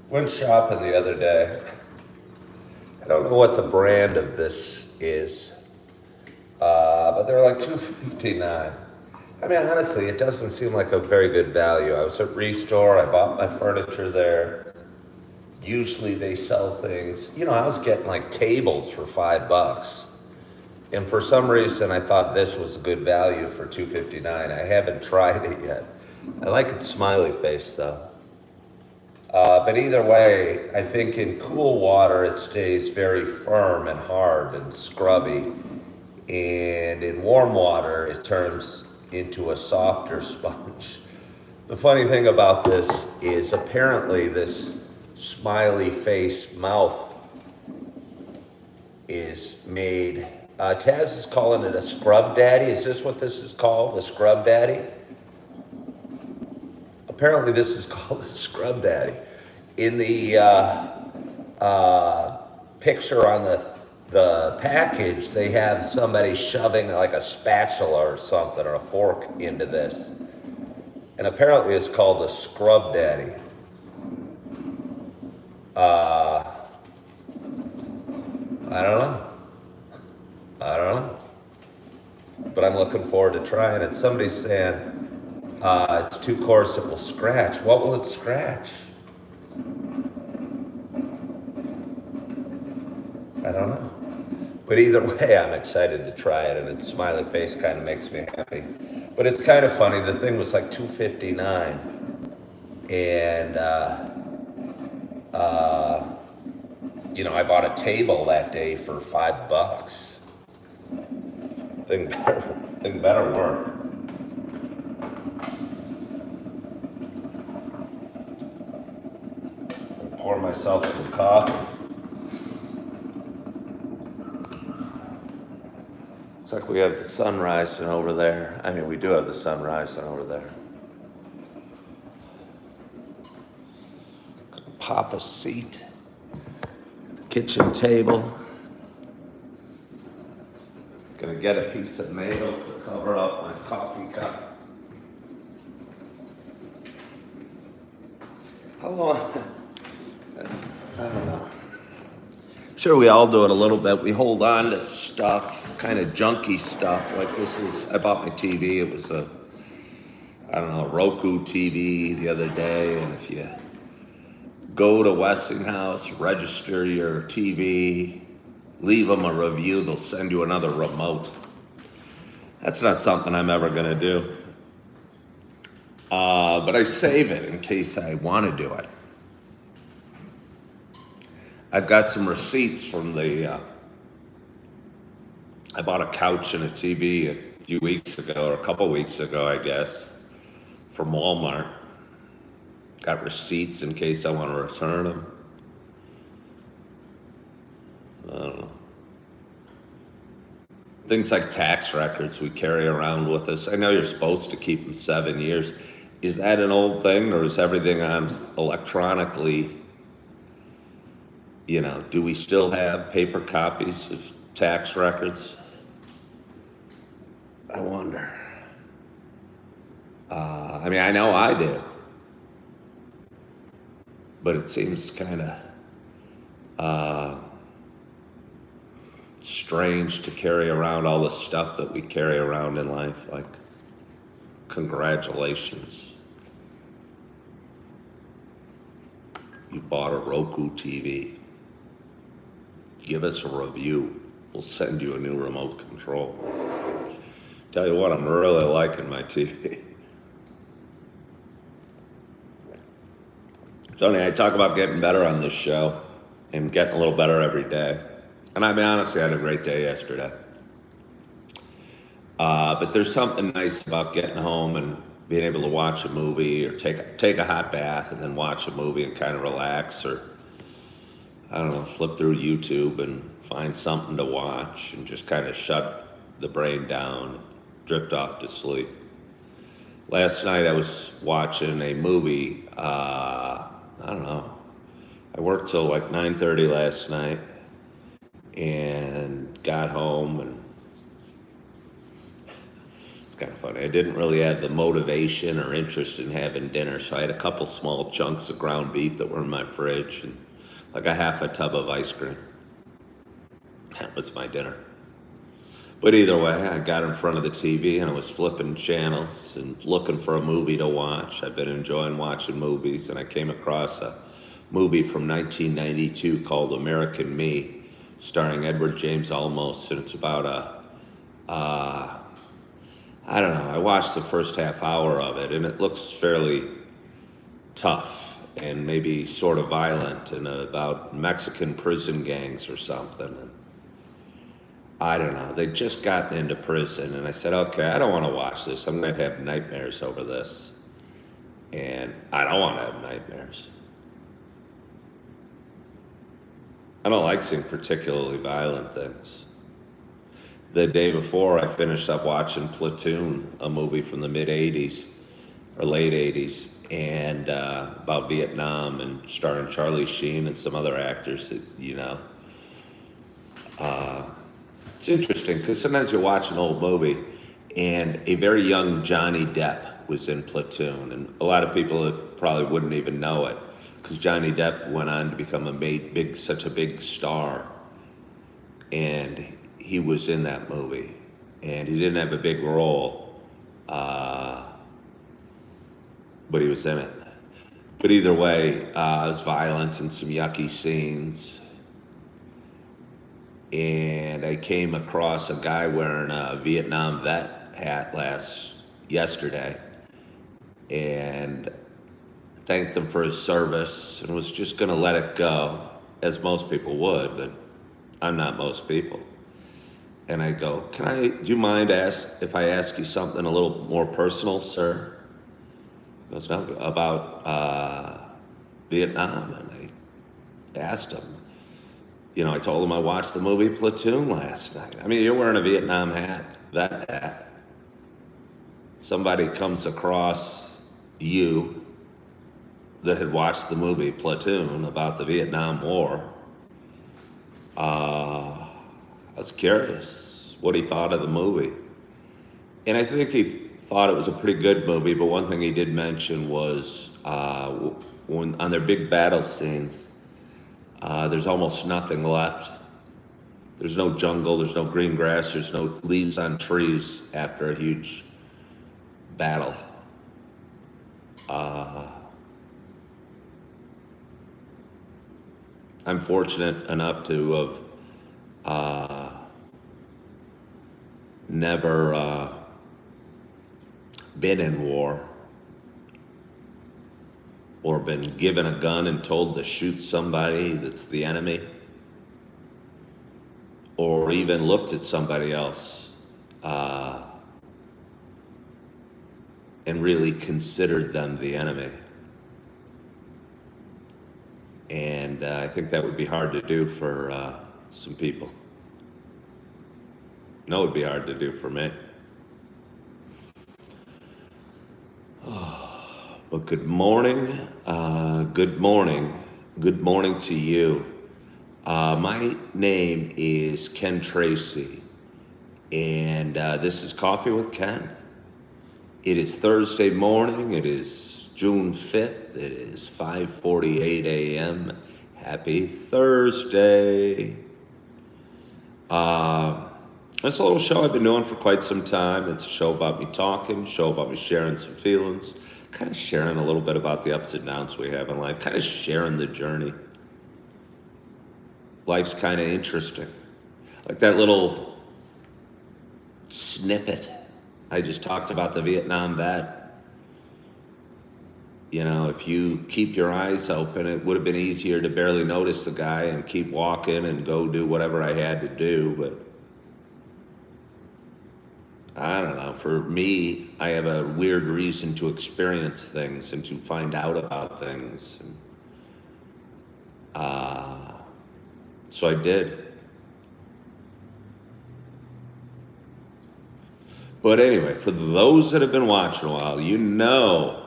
Went shopping the other day. I don't know what the brand of this is, but they're like $2.59. I mean, honestly, it doesn't seem like a very good value. I was at Restore, I bought my furniture there. Usually they sell things, you know, I was getting like tables for $5. And for some reason, I thought this was a good value for $2.59. I haven't tried it yet. I like its smiley face though. But either way, I think in cool water, it stays very firm and hard and scrubby. And in warm water, it turns into a softer sponge. The funny thing about this is apparently this smiley face mouth is made, Taz is calling it a scrub daddy. Is this what this is called, a scrub daddy? Apparently this is called a scrub daddy. In the picture on the package, they have somebody shoving like a spatula or something or a fork into this. And apparently it's called a scrub daddy. I don't know. But I'm looking forward to trying it. Somebody's saying it's too coarse, it will scratch. What will it scratch? I don't know. But either way, I'm excited to try it, and its smiley face kind of makes me happy. But it's kind of funny, the thing was like $2.59, and you know, I bought a table that day for $5. Thing better work. I'll pour myself some coffee. Looks like we have the sun rising over there. I mean, we do have the sun rising over there. Pop a seat at the kitchen table. Gonna get a piece of mayo to cover up my coffee cup. How long? I don't know. Sure, we all do it a little bit. We hold on to stuff, kind of junky stuff. Like this is, I bought my TV. It was a, I don't know, Roku TV the other day. And if you go to Westinghouse, register your TV, leave them a review, they'll send you another remote. That's not something I'm ever gonna do. But I save it in case I wanna do it. I've got some receipts from the, I bought a couch and a TV a few weeks ago, or a couple weeks ago, I guess, from Walmart. Got receipts in case I wanna return them. I don't know. Things like tax records we carry around with us. I know you're supposed to keep them 7 years. Is that an old thing, or is everything on electronically? You know, do we still have paper copies of tax records? I wonder. I mean, I know I do. But it seems kind of strange to carry around all the stuff that we carry around in life, like congratulations. You bought a Roku TV. Give us a review. We'll send you a new remote control. Tell you what, I'm really liking my TV. Tony, I talk about getting better on this show and getting a little better every day. And I mean, honestly, I had a great day yesterday. But there's something nice about getting home and being able to watch a movie or take a hot bath and then watch a movie and kind of relax, or I don't know, flip through YouTube and find something to watch and just kind of shut the brain down, drift off to sleep. Last night I was watching a movie. I don't know. I worked till like 9:30 last night and got home, and it's kind of funny. I didn't really have the motivation or interest in having dinner, so I had a couple small chunks of ground beef that were in my fridge and like a half a tub of ice cream. That was my dinner. But either way, I got in front of the TV and I was flipping channels and looking for a movie to watch. I've been enjoying watching movies, and I came across a movie from 1992 called American Me, starring Edward James Olmos, and it's about I don't know, I watched the first half hour of it, and it looks fairly tough and maybe sort of violent, and about Mexican prison gangs or something. And I don't know. They'd just gotten into prison, and I said, okay, I don't want to watch this. I'm going to have nightmares over this. And I don't want to have nightmares. I don't like seeing particularly violent things. The day before, I finished up watching Platoon, a movie from the mid-'80s, or late 80s, and about Vietnam, and starring Charlie Sheen and some other actors that, you know. It's interesting because sometimes you watch an old movie and a very young Johnny Depp was in Platoon, and a lot of people probably wouldn't even know it because Johnny Depp went on to become such a big star, and he was in that movie, and he didn't have a big role, but he was in it. But either way, it was violent and some yucky scenes. And I came across a guy wearing a Vietnam vet hat yesterday, and thanked him for his service, and was just going to let it go, as most people would, but I'm not most people. And I go, do you mind if I ask you something a little more personal, sir? He goes, no, about Vietnam. And I asked him. You know, I told him I watched the movie Platoon last night. I mean, you're wearing a Vietnam vet hat. Somebody comes across you that had watched the movie Platoon about the Vietnam War. I was curious what he thought of the movie. And I think he thought it was a pretty good movie, but one thing he did mention was when on their big battle scenes, there's almost nothing left. There's no jungle, there's no green grass, there's no leaves on trees after a huge battle. I'm fortunate enough to have never been in war, or been given a gun and told to shoot somebody that's the enemy, or even looked at somebody else and really considered them the enemy. And I think that would be hard to do for some people. No, it would be hard to do for me. But good morning, good morning to you. My name is Ken Tracy, and this is Coffee with Ken. It is Thursday morning. It is June 5th. It is 5:48 a.m. Happy Thursday. It's a little show I've been doing for quite some time. It's a show about me talking, show about me sharing some feelings, kind of sharing a little bit about the ups and downs we have in life, kind of sharing the journey. Life's kind of interesting. Like that little snippet I just talked about, the Vietnam vet. You know, if you keep your eyes open, it would have been easier to barely notice the guy and keep walking and go do whatever I had to do. But I don't know, for me, I have a weird reason to experience things and to find out about things. And, so I did. But anyway, for those that have been watching a while, you know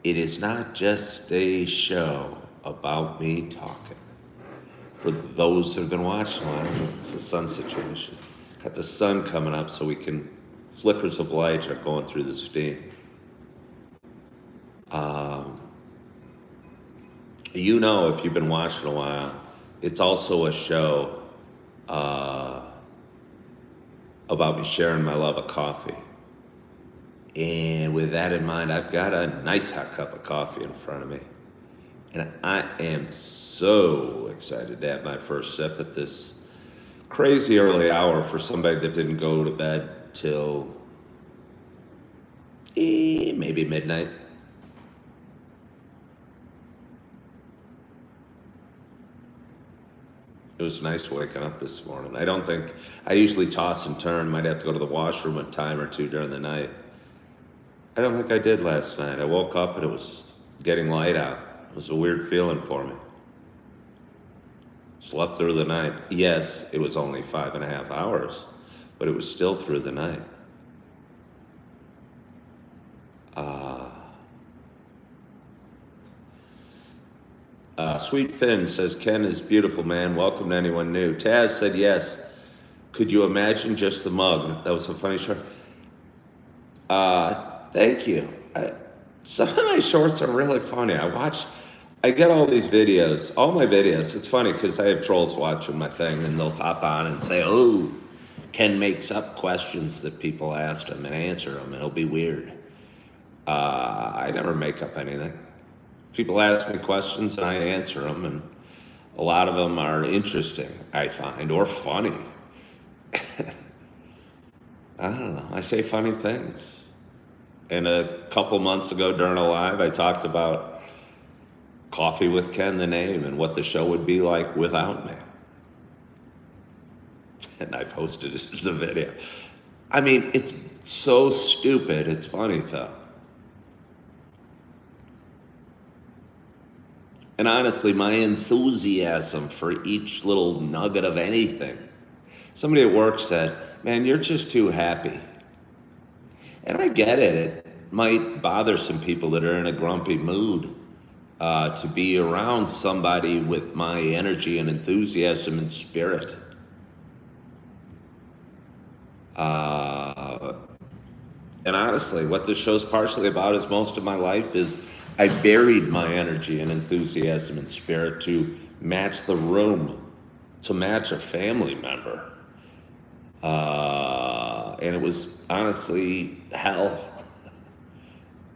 it is not just a show about me talking. For those that have been watching a while, it's a sun situation. Got the sun coming up so we can, flickers of light are going through the steam. You know, if you've been watching a while, it's also a show about me sharing my love of coffee. And with that in mind, I've got a nice hot cup of coffee in front of me. And I am so excited to have my first sip at this crazy early hour for somebody that didn't go to bed till maybe midnight. It was nice waking up this morning. I usually toss and turn, might have to go to the washroom a time or two during the night. I don't think I did last night. I woke up and it was getting light out. It was a weird feeling for me. Slept through the night. Yes, it was only 5.5 hours, but it was still through the night. Sweet Finn says, Ken is beautiful, man. Welcome to anyone new. Taz said, yes. Could you imagine just the mug? That was a funny short. Thank you. Some of my shorts are really funny. I get all these videos, all my videos. It's funny because I have trolls watching my thing and they'll hop on and say, oh, Ken makes up questions that people asked him and answer them. It'll be weird. I never make up anything. People ask me questions and I answer them, and a lot of them are interesting, I find, or funny. I don't know. I say funny things. And a couple months ago during a live, I talked about Coffee with Ken, the name, and what the show would be like without me. And I posted it as a video. I mean, it's so stupid. It's funny, though. And honestly, my enthusiasm for each little nugget of anything. Somebody at work said, man, you're just too happy. And I get it. It might bother some people that are in a grumpy mood to be around somebody with my energy and enthusiasm and spirit. And honestly, what this show's partially about is most of my life is I buried my energy and enthusiasm and spirit to match the room, to match a family member. And it was honestly hell.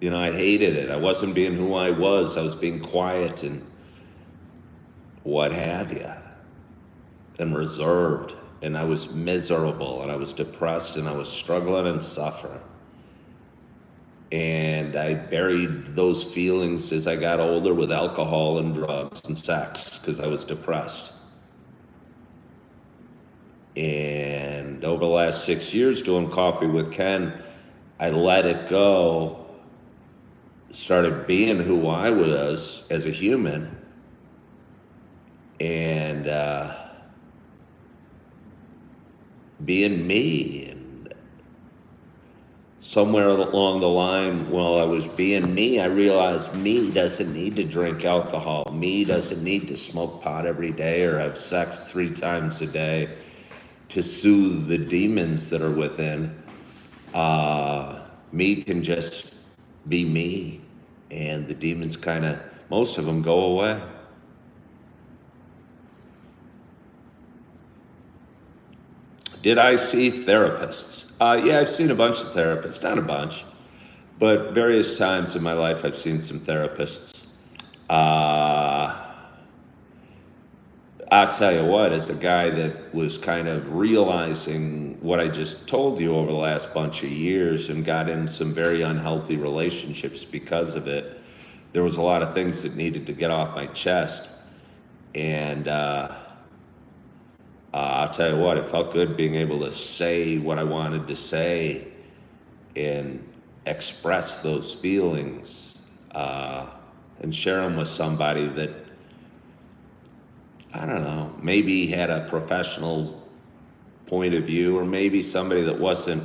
You know, I hated it. I wasn't being who I was. I was being quiet and what have you, and reserved. And I was miserable and I was depressed and I was struggling and suffering. And I buried those feelings as I got older with alcohol and drugs and sex because I was depressed. And over the last 6 years doing Coffee with Ken, I let it go, started being who I was as a human, and being me. Somewhere along the line, while I was being me, I realized me doesn't need to drink alcohol. Me doesn't need to smoke pot every day or have sex 3 times a day to soothe the demons that are within. Me can just be me, and the demons most of them go away. Did I see therapists? Yeah, I've seen a bunch of therapists, not a bunch, but various times in my life I've seen some therapists. I'll tell you what, as a guy that was kind of realizing what I just told you over the last bunch of years and got in some very unhealthy relationships because of it, there was a lot of things that needed to get off my chest. And I'll tell you what, it felt good being able to say what I wanted to say and express those feelings and share them with somebody that, I don't know, maybe had a professional point of view, or maybe somebody that wasn't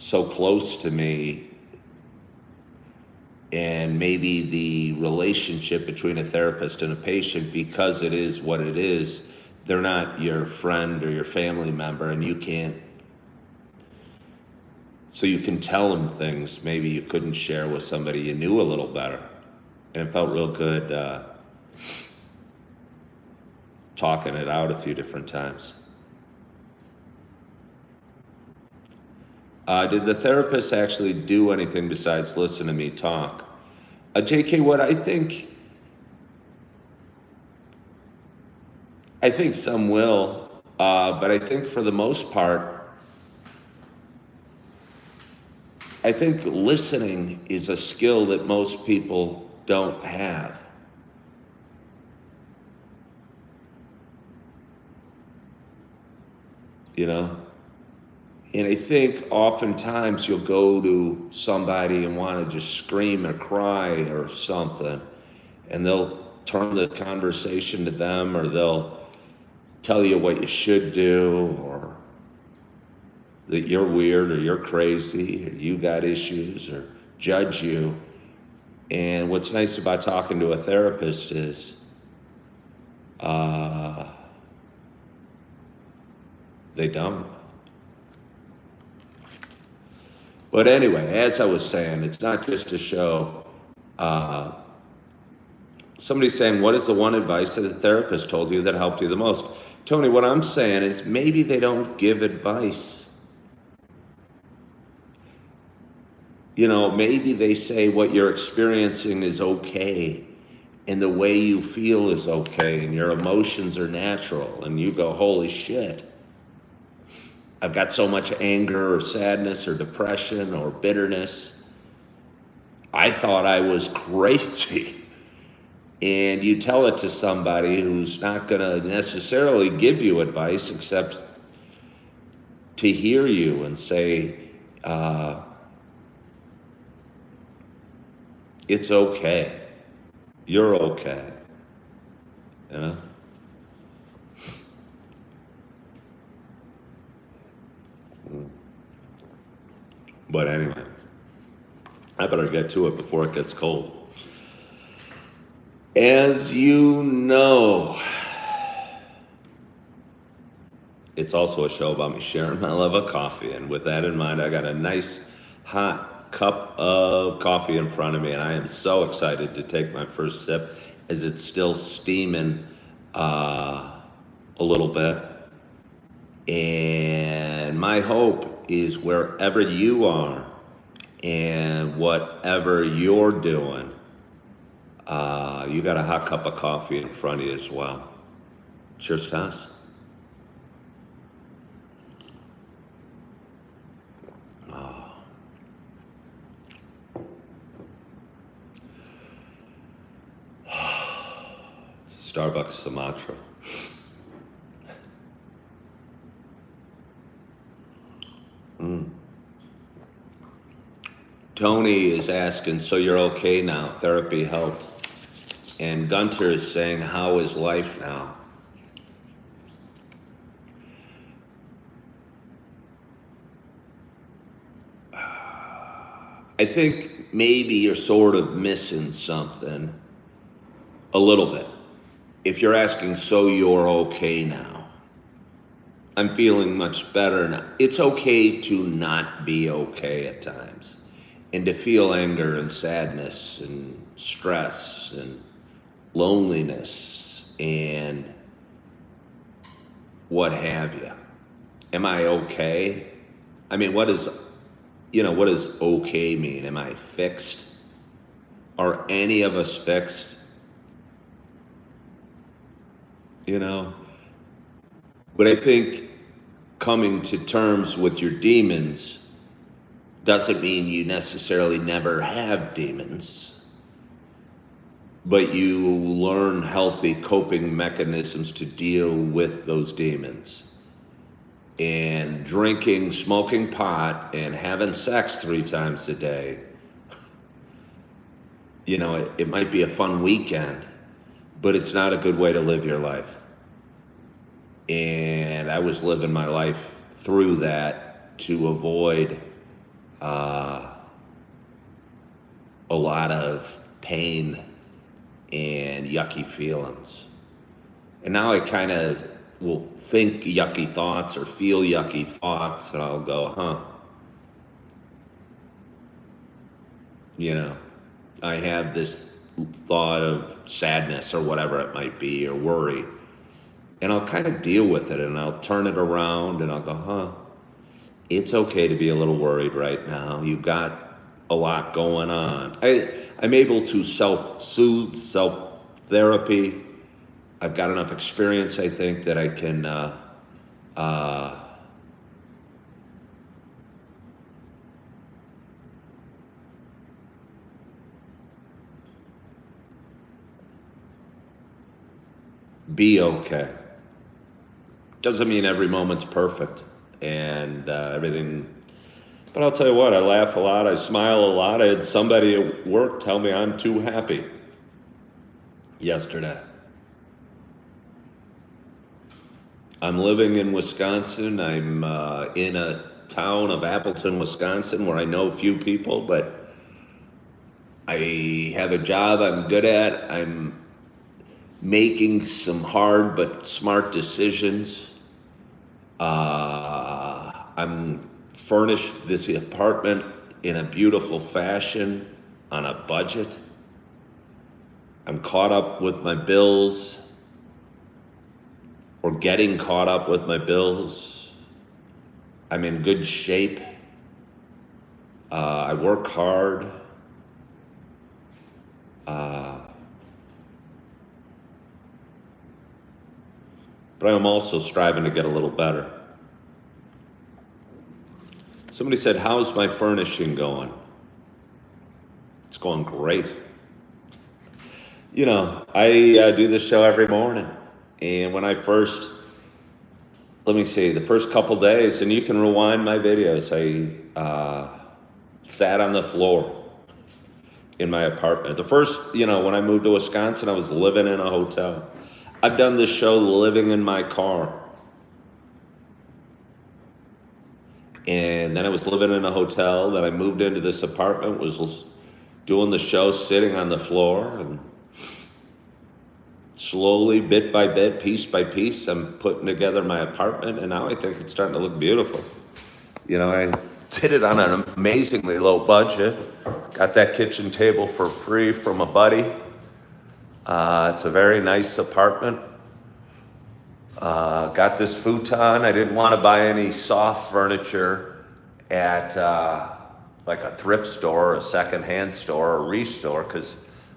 so close to me, and maybe the relationship between a therapist and a patient, because it is what it is, they're not your friend or your family member, and you can't, so you can tell them things maybe you couldn't share with somebody you knew a little better. And it felt real good talking it out a few different times. Did the therapist actually do anything besides listen to me talk? JK, what I think some will, but I think for the most part, I think listening is a skill that most people don't have. You know? And I think oftentimes you'll go to somebody and want to just scream or cry or something, and they'll turn the conversation to them, or they'll tell you what you should do, or that you're weird, or you're crazy, or you got issues, or judge you. And what's nice about talking to a therapist is they don't. But anyway, as I was saying, it's not just a show. Somebody's saying, what is the one advice that a therapist told you that helped you the most? Tony, what I'm saying is maybe they don't give advice. You know, maybe they say what you're experiencing is okay, and the way you feel is okay, and your emotions are natural, and you go, holy shit. I've got so much anger or sadness or depression or bitterness. I thought I was crazy. And you tell it to somebody who's not going to necessarily give you advice except to hear you and say, it's okay. You're okay. You know? But anyway, I better get to it before it gets cold. As you know, it's also a show about me sharing my love of coffee. And with that in mind, I got a nice hot cup of coffee in front of me, and I am so excited to take my first sip as it's still steaming a little bit. And my hope is wherever you are and whatever you're doing, you got a hot cup of coffee in front of you as well. Cheers, Cass. Oh. It's a Starbucks Sumatra. Tony is asking, so you're okay now? Therapy helped. And Gunter is saying, how is life now? I think maybe you're sort of missing something a little bit. If you're asking, so you're okay now? I'm feeling much better now. It's okay to not be okay at times, and to feel anger and sadness and stress and loneliness and what have you. Am I okay? I mean, what does okay mean? Am I fixed? Are any of us fixed? You know? But I think coming to terms with your demons doesn't mean you necessarily never have demons, but you learn healthy coping mechanisms to deal with those demons. And drinking, smoking pot, and having sex 3 times a day, you know, it might be a fun weekend, but it's not a good way to live your life. And I was living my life through that to avoid uh, a lot of pain and yucky feelings. And now I kind of will think yucky thoughts or feel yucky thoughts, and I'll go, huh, you know, I have this thought of sadness or whatever it might be, or worry. And I'll kind of deal with it, and I'll turn it around, and I'll go, huh, it's okay to be a little worried right now. You've got a lot going on. I'm able to self-soothe, self-therapy. I've got enough experience, I think, that I can be okay. Doesn't mean every moment's perfect and everything. But I'll tell you what, I laugh a lot, I smile a lot. I had somebody at work tell me I'm too happy yesterday. I'm living in Wisconsin. I'm in a town of Appleton, Wisconsin, where I know a few people, but I have a job I'm good at. I'm making some hard but smart decisions. I'm furnished this apartment in a beautiful fashion on a budget. I'm caught up with my bills, or getting caught up with my bills. I'm in good shape. I work hard. But I'm also striving to get a little better. Somebody said, how's my furnishing going? It's going great. You know, I do this show every morning. And when I first, the first couple days, and you can rewind my videos, I sat on the floor in my apartment. The first, when I moved to Wisconsin, I was living in a hotel. I've done this show living in my car. And then I was living in a hotel. Then I moved into this apartment, was doing the show sitting on the floor. And slowly, bit by bit, piece by piece, I'm putting together my apartment. And now I think it's starting to look beautiful. I did it on an amazingly low budget. Got that kitchen table for free from a buddy. It's a very nice apartment. Got this futon. I didn't want to buy any soft furniture at like a thrift store, or a secondhand store, or a restore, because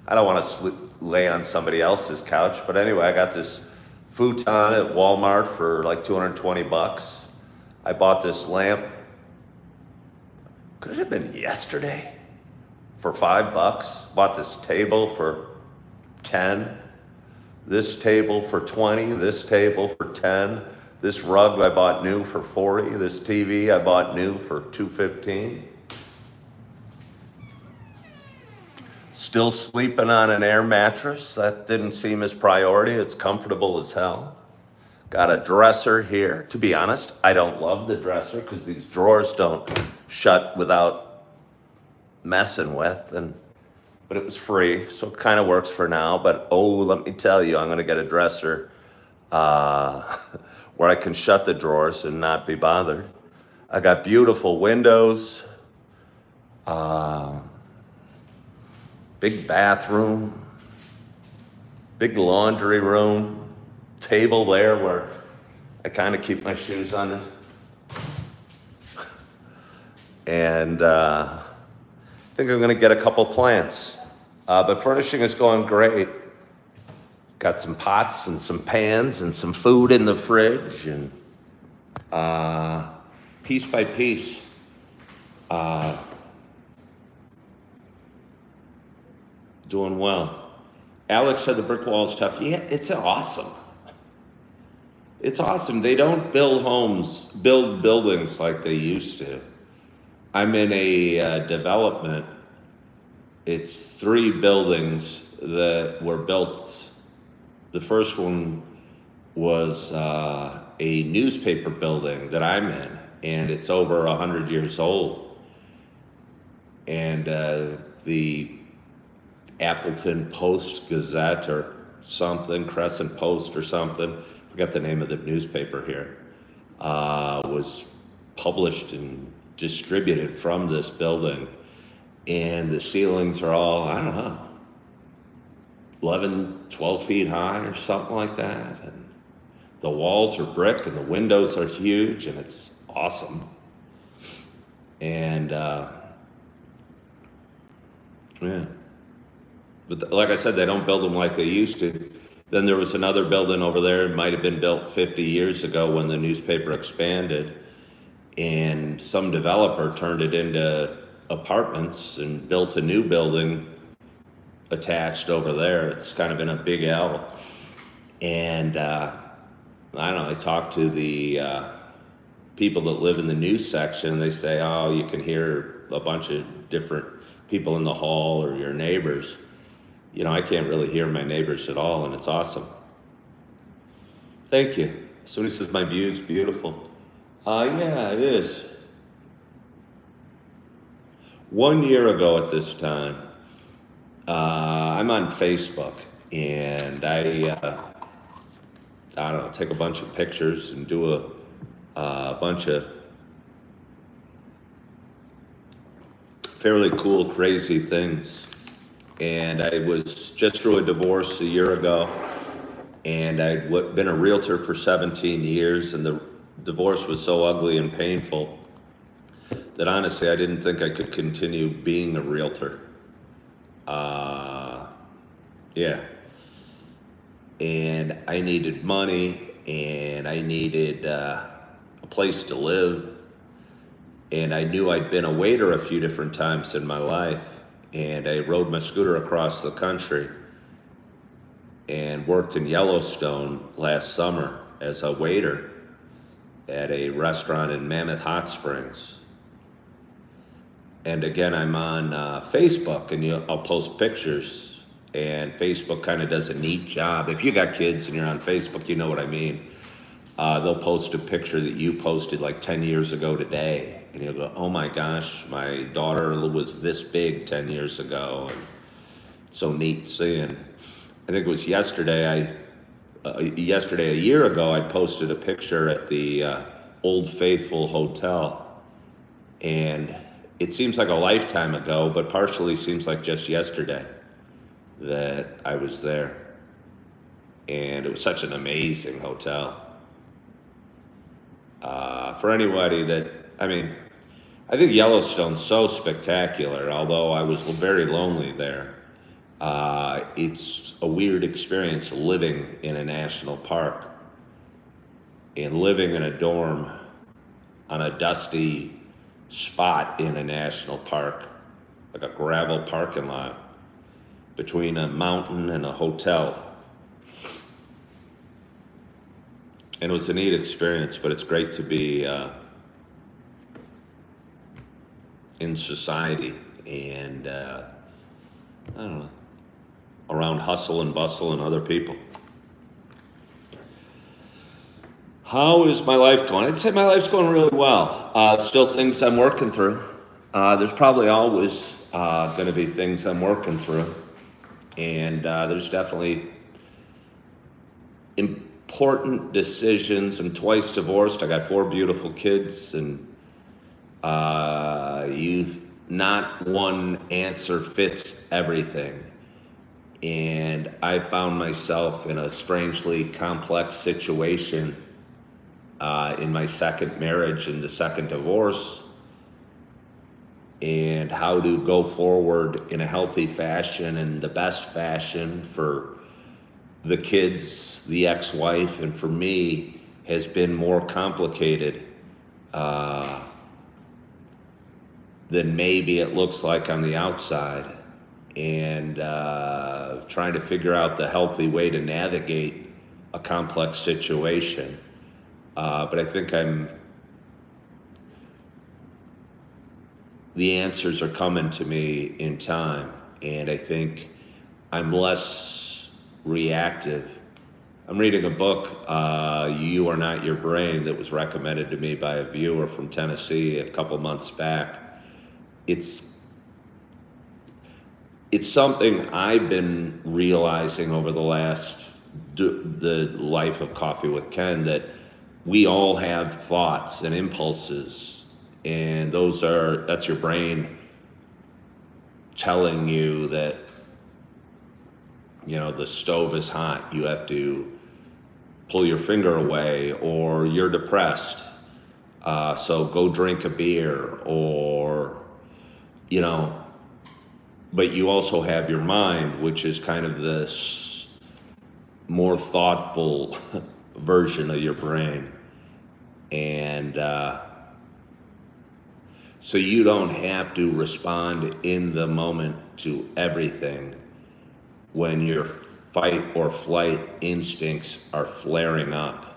I don't want to lay on somebody else's couch. But anyway, I got this futon at Walmart for like $220. I bought this lamp. Could it have been yesterday? For $5. Bought this table for 10. This table for 20. This table for 10. This rug I bought new for 40. This TV I bought new for $215. Still sleeping on an air mattress. That didn't seem as priority. It's comfortable as hell. Got a dresser here. To be honest, I don't love the dresser because these drawers don't shut without messing with. But it was free, so it kind of works for now. But let me tell you, I'm going to get a dresser where I can shut the drawers and not be bothered. I got beautiful windows, big bathroom, big laundry room, table there where I kind of keep my shoes on. And I think I'm going to get a couple plants. But furnishing is going great. Got some pots and some pans and some food in the fridge. And piece by piece, doing well. Alex said the brick wall is tough. Yeah, it's awesome. It's awesome. They don't build buildings like they used to. I'm in a development. It's 3 buildings that were built. The first one was a newspaper building that I'm in, and it's over 100 years old. and the Appleton Post Gazette or something, Crescent Post or something, forget the name of the newspaper here, was published and distributed from this building. And the ceilings are all, I don't know, 11, 12 feet high or something like that. And the walls are brick and the windows are huge and it's awesome. And yeah. But like I said, they don't build them like they used to. Then there was another building over there. It might have been built 50 years ago when the newspaper expanded. And some developer turned it into apartments and built a new building attached over there. It's kind of in a big L. And I don't know, I talked to the people that live in the news section. They say, oh, you can hear a bunch of different people in the hall or your neighbors. You know, I can't really hear my neighbors at all, and it's awesome. Thank you. Somebody says my view is beautiful. Yeah, it is. 1 year ago at this time, I'm on Facebook, and I don't know, take a bunch of pictures and do a bunch of fairly cool, crazy things. And I was just through a divorce a year ago, and I'd been a realtor for 17 years, and the divorce was so ugly and painful that honestly I didn't think I could continue being a realtor. Yeah. And I needed money, and I needed a place to live, and I knew I'd been a waiter a few different times in my life. And I rode my scooter across the country and worked in Yellowstone last summer as a waiter at a restaurant in Mammoth Hot Springs. And again, I'm on Facebook, and I'll post pictures, and Facebook kind of does a neat job. If you got kids and you're on Facebook, you know what I mean. They'll post a picture that you posted like 10 years ago today. And you'll go, oh my gosh, my daughter was this big 10 years ago. And so neat seeing. I think it was yesterday, a year ago, I posted a picture at the Old Faithful Hotel. And it seems like a lifetime ago, but partially seems like just yesterday that I was there. And it was such an amazing hotel. For anybody that, I mean, I think Yellowstone's so spectacular, although I was very lonely there. It's a weird experience living in a national park and living in a dorm on a dusty spot in a national park, like a gravel parking lot between a mountain and a hotel. And it was a neat experience, but it's great to be in society and, I don't know, around hustle and bustle and other people. How is my life going? I'd say my life's going really well. Still things I'm working through. There's probably always going to be things I'm working through. And there's definitely important decisions. I'm twice divorced. I got 4 beautiful kids, and not one answer fits everything. And I found myself in a strangely complex situation in my second marriage and the second divorce, and how to go forward in a healthy fashion and the best fashion for the kids, the ex-wife, and for me has been more complicated than maybe it looks like on the outside. And trying to figure out the healthy way to navigate a complex situation. But I think the answers are coming to me in time, and I think I'm less reactive. I'm reading a book, You Are Not Your Brain, that was recommended to me by a viewer from Tennessee a couple months back. It's it's something I've been realizing over the life of Coffee with Ken, that we all have thoughts and impulses, and that's your brain telling you that, the stove is hot, you have to pull your finger away, or you're depressed, so go drink a beer, or, you know, but you also have your mind, which is kind of this more thoughtful version of your brain. And so you don't have to respond in the moment to everything when your fight or flight instincts are flaring up.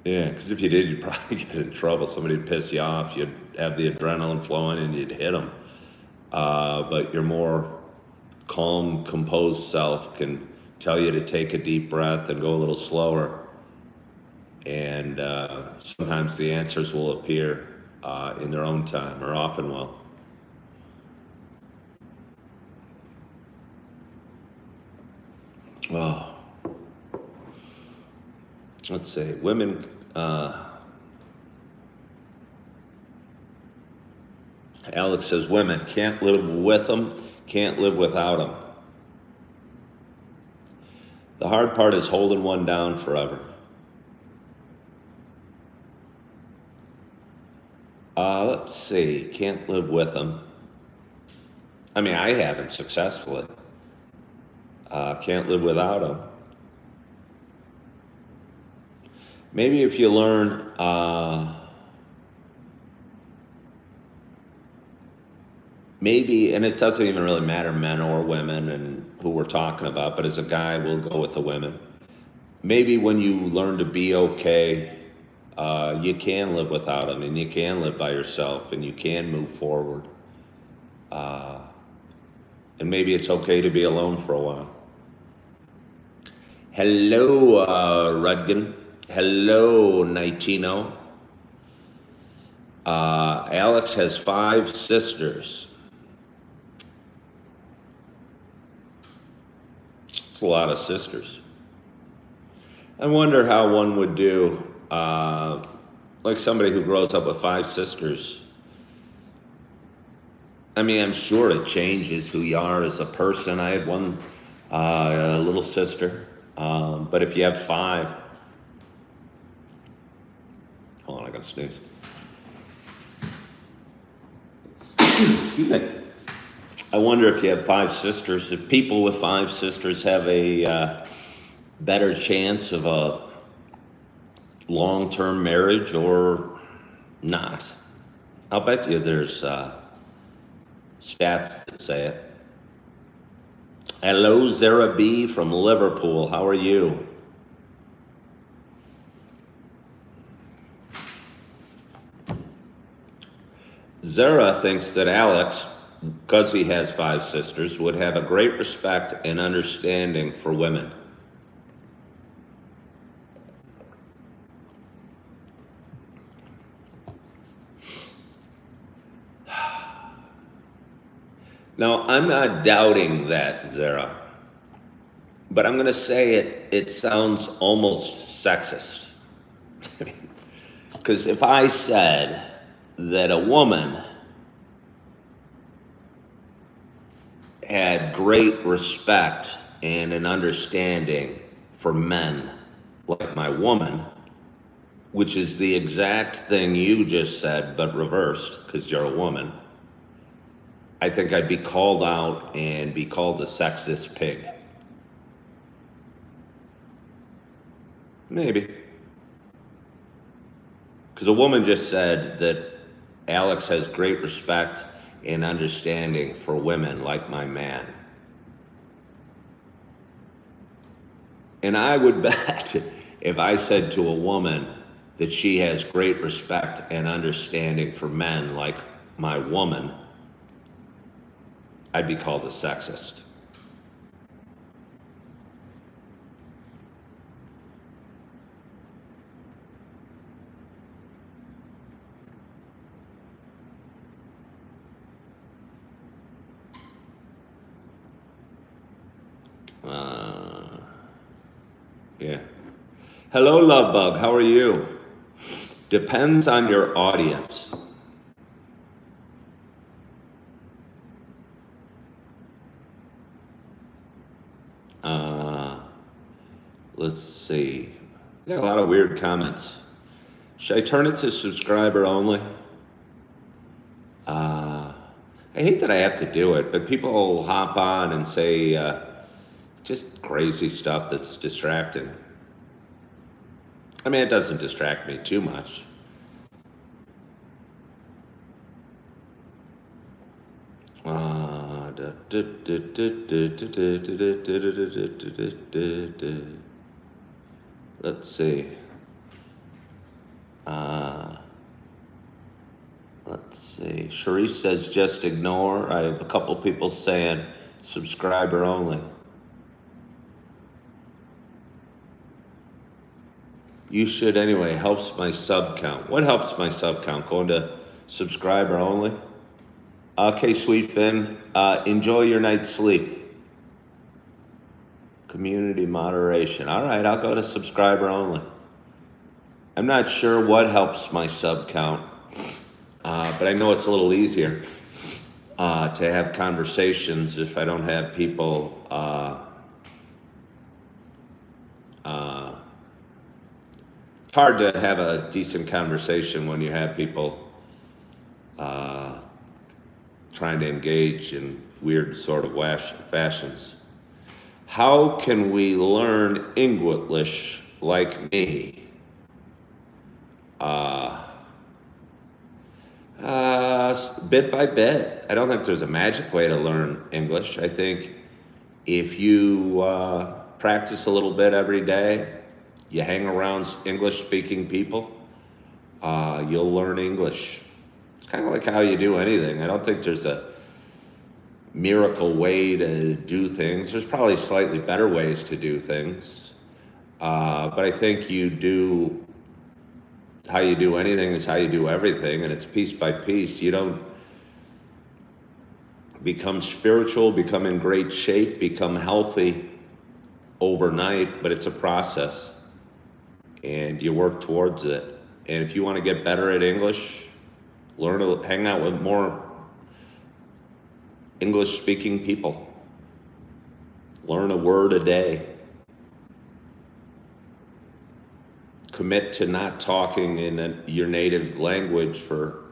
Yeah, because if you did, you'd probably get in trouble. Somebody'd piss you off. You'd have the adrenaline flowing and you'd hit them. But your more calm, composed self can tell you to take a deep breath and go a little slower. And sometimes the answers will appear in their own time, or often will. Oh, let's see. Women. Alex says women can't live with them, can't live without them. The hard part is holding one down forever. Let's see. Can't live with them. I mean, I haven't successfully. Can't live without them. Maybe if you learn, maybe, and it doesn't even really matter, men or women, and who we're talking about, but as a guy, we'll go with the women. Maybe when you learn to be okay, you can live without them, and you can live by yourself, and you can move forward. And maybe it's okay to be alone for a while. Hello, Rudgan. Hello, Nitino. Alex has 5 sisters. It's a lot of sisters. I wonder how one would do, like somebody who grows up with 5 sisters. I mean, I'm sure it changes who you are as a person. I had one little sister, but if you have 5, hold on, I gotta sneeze. Excuse me. I wonder if you have 5 sisters, if people with 5 sisters have a better chance of a long-term marriage or not. I'll bet you there's stats that say it. Hello, Zara B from Liverpool. How are you? Zara thinks that Alex, because he has 5 sisters, would have a great respect and understanding for women. Now, I'm not doubting that, Zara, but I'm going to say it sounds almost sexist. Because if I said that a woman had great respect and an understanding for men like my woman, which is the exact thing you just said, but reversed, because you're a woman, I think I'd be called out and be called a sexist pig. Maybe. Because a woman just said that Alex has great respect and understanding for women like my man. And I would bet if I said to a woman that she has great respect and understanding for men like my woman, I'd be called a sexist. Hello, love bug. How are you? Depends on your audience. Let's see. Got a lot of weird comments. Should I turn it to subscriber only? I hate that I have to do it, but people will hop on and say just crazy stuff that's distracting. I mean, it doesn't distract me too much. Let's see. Let's see. Sharice says just ignore. I have a couple people saying subscriber only. You should anyway. Helps my sub count. What helps my sub count? Going to subscriber only? Okay, sweet Finn. Enjoy your night's sleep. Community moderation. All right, I'll go to subscriber only. I'm not sure what helps my sub count, but I know it's a little easier to have conversations if I don't have people. It's hard to have a decent conversation when you have people trying to engage in weird sort of fashions. How can we learn English like me? Bit by bit. I don't think there's a magic way to learn English. I think if you practice a little bit every day, you hang around English-speaking people, you'll learn English. It's kind of like how you do anything. I don't think there's a miracle way to do things. There's probably slightly better ways to do things. But I think how you do anything is how you do everything, and it's piece by piece. You don't become spiritual, become in great shape, become healthy overnight, but it's a process, and you work towards it. And if you want to get better at English, hang out with more English-speaking people. Learn a word a day. Commit to not talking in your native language for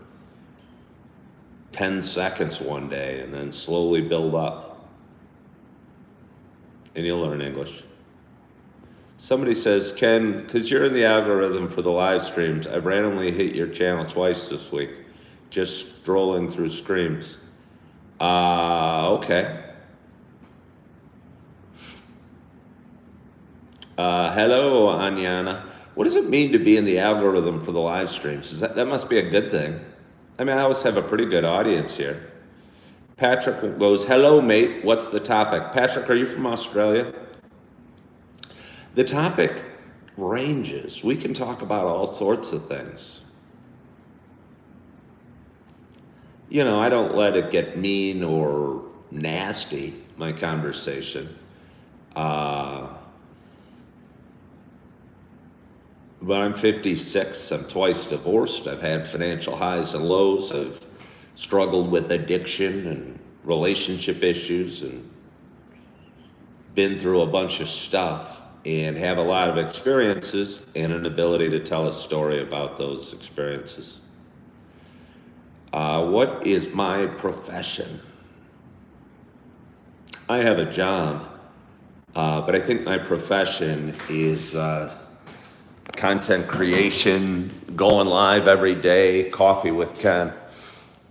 10 seconds one day, and then slowly build up. And you'll learn English. Somebody says, Ken, because you're in the algorithm for the live streams, I've randomly hit your channel twice this week, just strolling through streams. Okay. Hello, Anyana. What does it mean to be in the algorithm for the live streams? That must be a good thing. I mean, I always have a pretty good audience here. Patrick goes, hello, mate. What's the topic? Patrick, are you from Australia? The topic ranges. We can talk about all sorts of things. You know, I don't let it get mean or nasty, my conversation. But I'm 56, I'm twice divorced, I've had financial highs and lows, I've struggled with addiction and relationship issues and been through a bunch of stuff and have a lot of experiences and an ability to tell a story about those experiences. What is my profession? I have a job, but I think my profession is content creation, going live every day, coffee with Ken.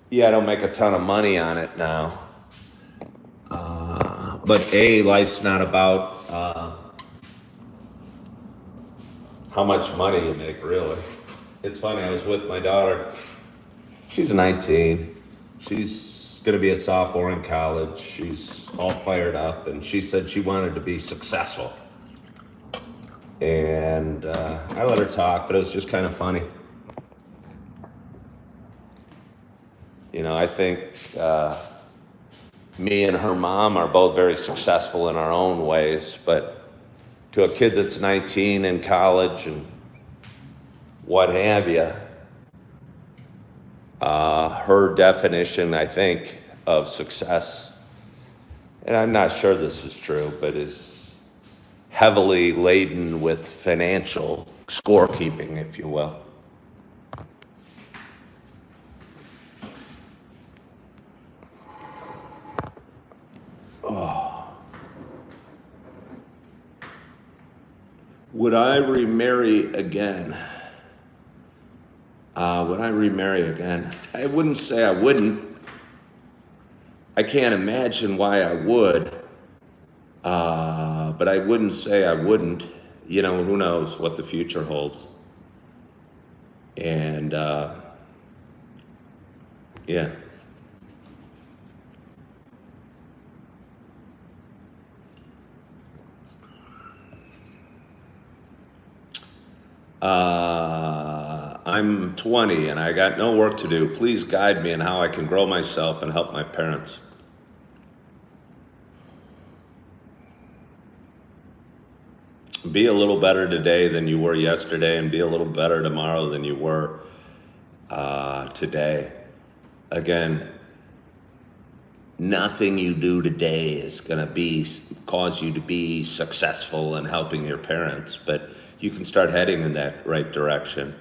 Yeah, I don't make a ton of money on it now. But life's not about how much money you make, really. It's funny, I was with my daughter. She's 19. She's going to be a sophomore in college. She's all fired up, and she said she wanted to be successful. And I let her talk, but it was just kind of funny. You know, I think me and her mom are both very successful in our own ways, but to a kid that's 19 in college and what have you, her definition, I think, of success, and I'm not sure this is true, but is heavily laden with financial scorekeeping, if you will. Would I remarry again? Would I remarry again? I wouldn't say I wouldn't. I can't imagine why I would, but I wouldn't say I wouldn't. You know, who knows what the future holds. And yeah. I'm 20 and I got no work to do. Please guide me in how I can grow myself and help my parents. Be a little better today than you were yesterday, and be a little better tomorrow than you were today. Again, nothing you do today is going to cause you to be successful in helping your parents, but you can start heading in that right direction.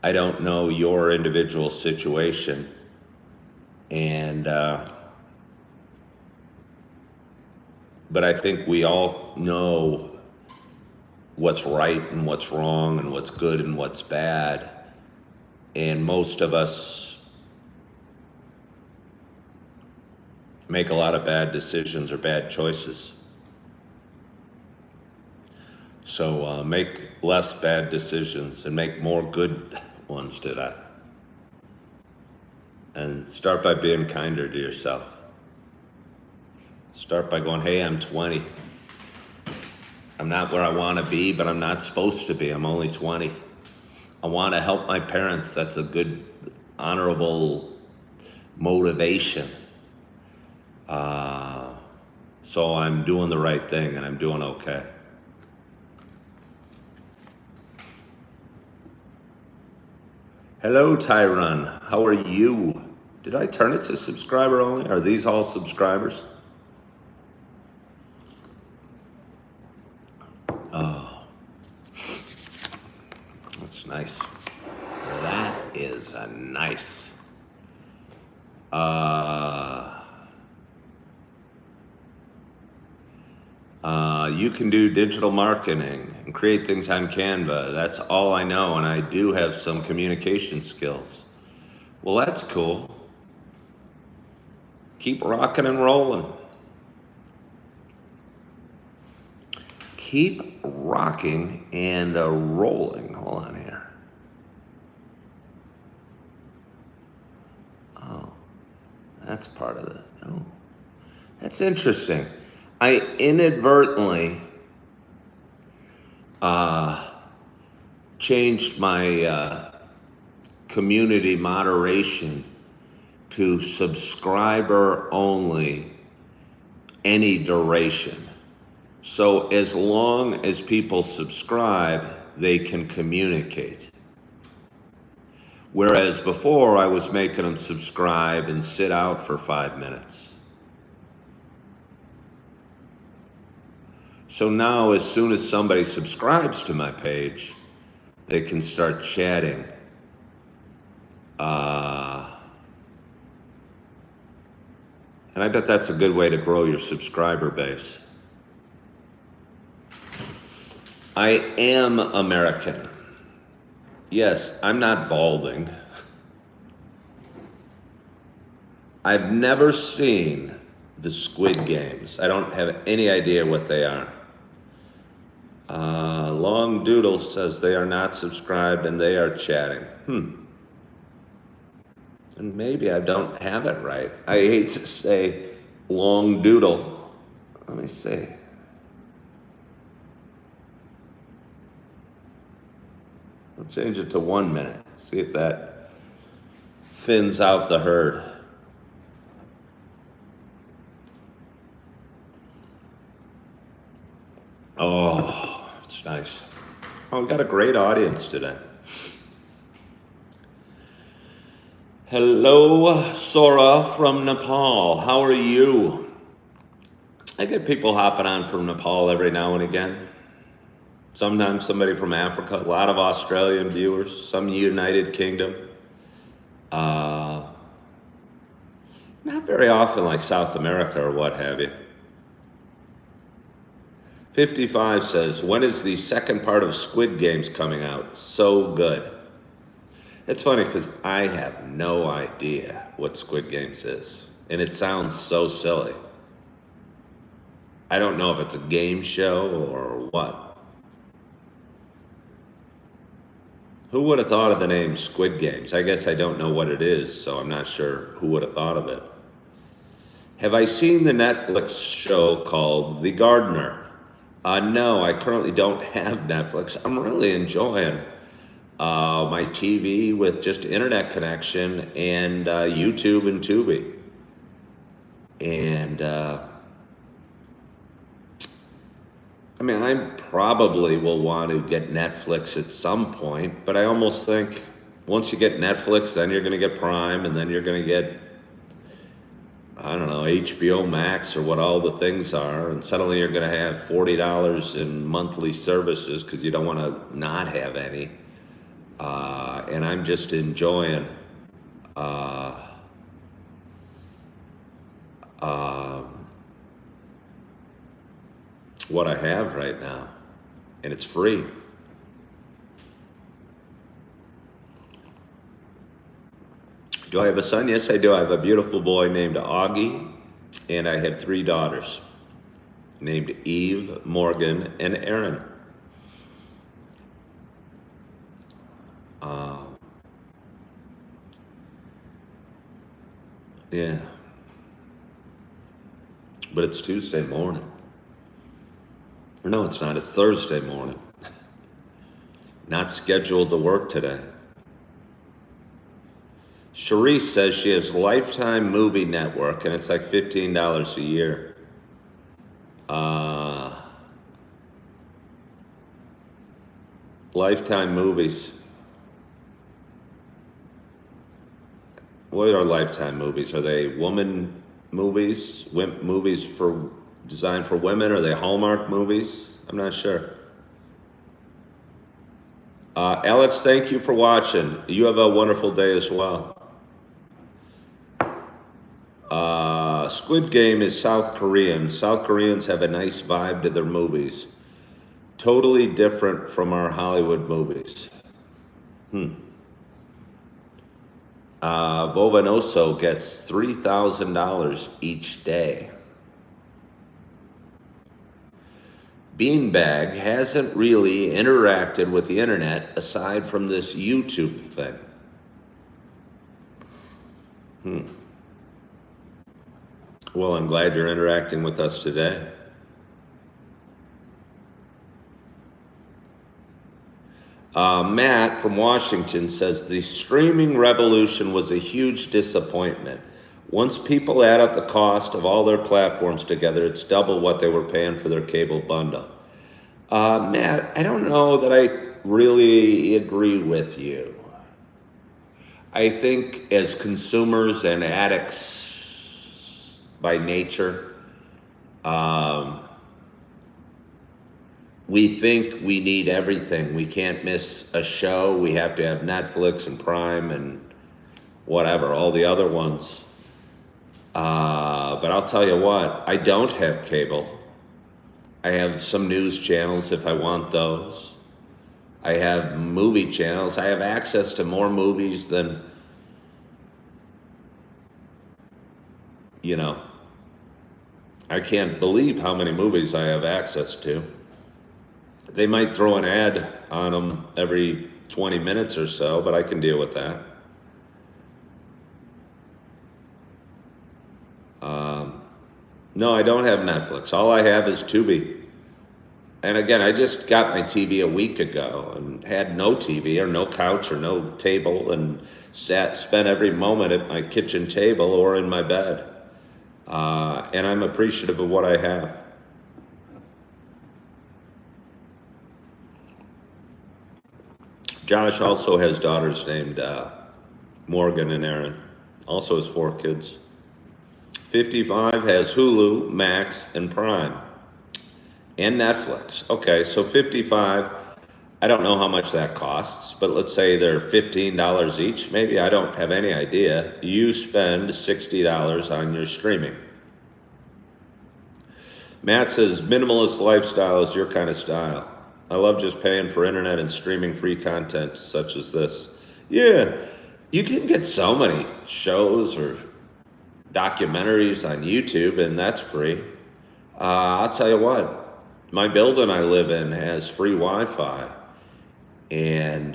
I don't know your individual situation, and but I think we all know what's right and what's wrong and what's good and what's bad, and most of us make a lot of bad decisions or bad choices. So make less bad decisions and make more good ones today. And start by being kinder to yourself. Start by going, hey, I'm 20. I'm not where I want to be, but I'm not supposed to be. I'm only 20. I want to help my parents. That's a good, honorable motivation. So I'm doing the right thing and I'm doing okay. Hello, Tyron. How are you? Did I turn it to subscriber only? Are these all subscribers? Oh, that's nice. That is a nice. You can do digital marketing and create things on Canva. That's all I know, and I do have some communication skills. Well, that's cool. Keep rocking and rolling. Keep rocking and rolling. Hold on here. Oh, that's part of it. Oh, that's interesting. I inadvertently changed my community moderation to subscriber only, any duration. So as long as people subscribe, they can communicate. Whereas before I was making them subscribe and sit out for 5 minutes. So now as soon as somebody subscribes to my page, they can start chatting. And I bet that's a good way to grow your subscriber base. I am American. Yes, I'm not balding. I've never seen the Squid Games. I don't have any idea what they are. Long Doodle says they are not subscribed and they are chatting. And maybe I don't have it right. I hate to say Long Doodle. Let me see. I'll change it to 1 minute. See if that thins out the herd. Oh. It's nice. Oh, we got a great audience today. Hello, Sora from Nepal. How are you? I get people hopping on from Nepal every now and again. Sometimes somebody from Africa, a lot of Australian viewers, some United Kingdom. Not very often like South America or what have you. 55 says, when is the second part of Squid Games coming out? So good. It's funny because I have no idea what Squid Games is. And it sounds so silly. I don't know if it's a game show or what. Who would have thought of the name Squid Games? I guess I don't know what it is, so I'm not sure who would have thought of it. Have I seen the Netflix show called The Gardener? No, I currently don't have Netflix. I'm really enjoying my TV with just internet connection and YouTube and Tubi. And I mean, I probably will want to get Netflix at some point, but I almost think once you get Netflix, then you're going to get Prime, and then you're going to get, I don't know, HBO Max or what all the things are, and suddenly you're going to have $40 in monthly services because you don't want to not have any. And I'm just enjoying what I have right now, and it's free. Do I have a son? Yes, I do. I have a beautiful boy named Augie, and I have 3 daughters named Eve, Morgan, and Erin. Yeah. But it's Tuesday morning. Or no, it's not. It's Thursday morning. Not scheduled to work today. Cherise says she has Lifetime Movie Network, and it's like $15 a year. Lifetime movies. What are Lifetime movies? Are they woman movies? Movies designed for women? Are they Hallmark movies? I'm not sure. Alex, thank you for watching. You have a wonderful day as well. Squid Game is South Korean. South Koreans have a nice vibe to their movies. Totally different from our Hollywood movies. Vovanoso gets $3,000 each day. Beanbag hasn't really interacted with the internet aside from this YouTube thing. Well, I'm glad you're interacting with us today. Matt from Washington says the streaming revolution was a huge disappointment. Once people add up the cost of all their platforms together, it's double what they were paying for their cable bundle. Matt, I don't know that I really agree with you. I think as consumers and addicts by nature, we think we need everything. We can't miss a show. We have to have Netflix and Prime and whatever, all the other ones. But I'll tell you what, I don't have cable. I have some news channels if I want those. I have movie channels. I have access to more movies than, I can't believe how many movies I have access to. They might throw an ad on them every 20 minutes or so, but I can deal with that. No, I don't have Netflix. All I have is Tubi. And again, I just got my TV a week ago and had no TV or no couch or no table and spent every moment at my kitchen table or in my bed. And I'm appreciative of what I have. Josh also has daughters named Morgan and Aaron. Also has 4 kids. 55 has Hulu, Max, and Prime. And Netflix. Okay, so 55, I don't know how much that costs, but let's say they're $15 each. Maybe, I don't have any idea. You spend $60 on your streaming. Matt says, minimalist lifestyle is your kind of style. I love just paying for internet and streaming free content such as this. Yeah, you can get so many shows or documentaries on YouTube, and that's free. I'll tell you what, my building I live in has free Wi-Fi, and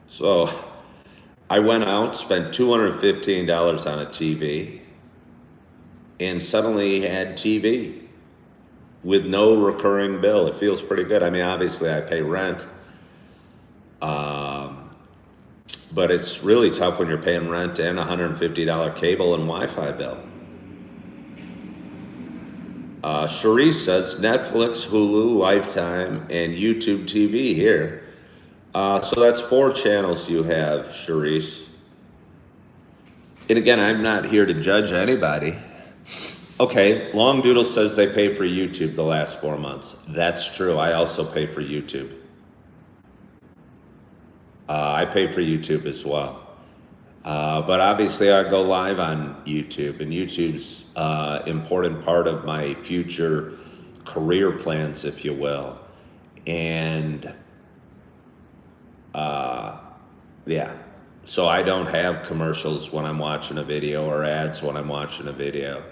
so I went out, spent $215 on a TV, and suddenly had TV with no recurring bill. It feels pretty good. I mean, obviously I pay rent, but it's really tough when you're paying rent and $150 cable and Wi-Fi bill. Charisse says Netflix, Hulu, Lifetime, and YouTube TV here. So that's 4 channels you have, Charisse. And again, I'm not here to judge anybody. Okay, Long Doodle says they pay for YouTube the last 4 months. That's true. I also pay for YouTube. I pay for YouTube as well. But obviously I go live on YouTube, and YouTube's an important part of my future career plans, if you will. And yeah, so I don't have commercials when I'm watching a video or ads when I'm watching a video.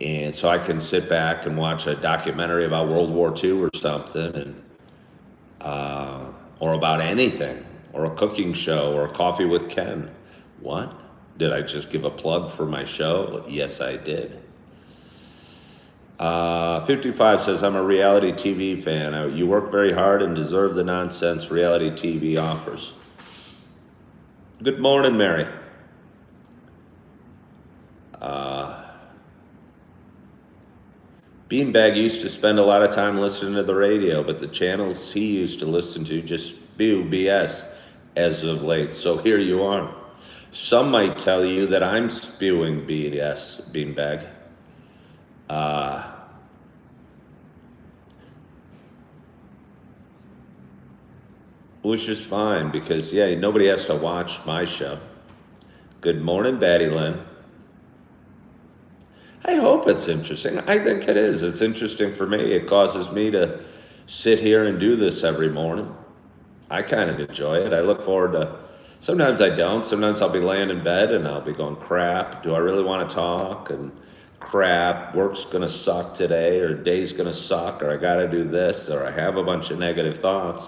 And so I can sit back and watch a documentary about World War II or something, and or about anything, or a cooking show, or a Coffee with Ken. What? Did I just give a plug for my show? Yes, I did. 55 says, I'm a reality TV fan. You work very hard and deserve the nonsense reality TV offers. Good morning, Mary. Beanbag used to spend a lot of time listening to the radio, but the channels he used to listen to just spew BS as of late. So here you are. Some might tell you that I'm spewing BS, Beanbag. Which is fine, because, yeah, nobody has to watch my show. Good morning, Batty Lynn. I hope it's interesting. I think it is. It's interesting for me. It causes me to sit here and do this every morning. I kind of enjoy it. I look forward to, sometimes I don't. Sometimes I'll be laying in bed and I'll be going, crap, do I really want to talk? And crap, work's going to suck today, or day's going to suck, or I got to do this, or I have a bunch of negative thoughts.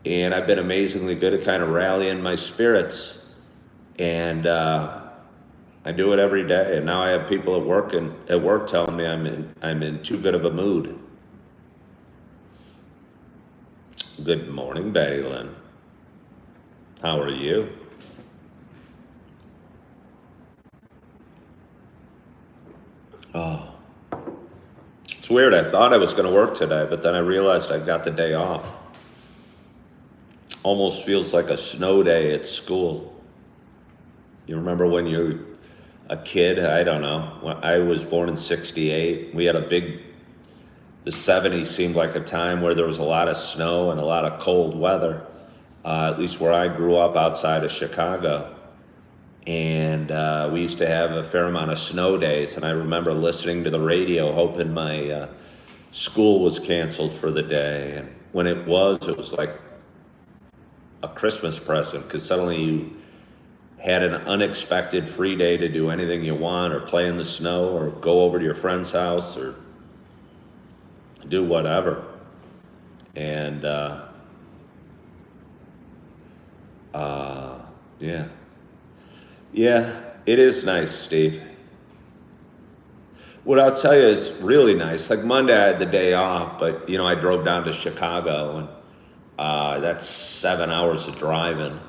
And I've been amazingly good at kind of rallying my spirits. And I do it every day. And now I have people at work telling me I'm in too good of a mood. Good morning, Betty Lynn. How are you? Oh, it's weird. I thought I was going to work today, but then I realized I got the day off. Almost feels like a snow day at school. You remember when you were a kid? I don't know. When I was born in '68. We had the 70s seemed like a time where there was a lot of snow and a lot of cold weather, at least where I grew up outside of Chicago. And we used to have a fair amount of snow days. And I remember listening to the radio, hoping my school was canceled for the day. And when it was like a Christmas present, because suddenly you had an unexpected free day to do anything you want, or play in the snow, or go over to your friend's house, or do whatever. And yeah, it is nice, Steve. What I'll tell you is really nice. Like Monday I had the day off, but I drove down to Chicago, and that's 7 hours of driving.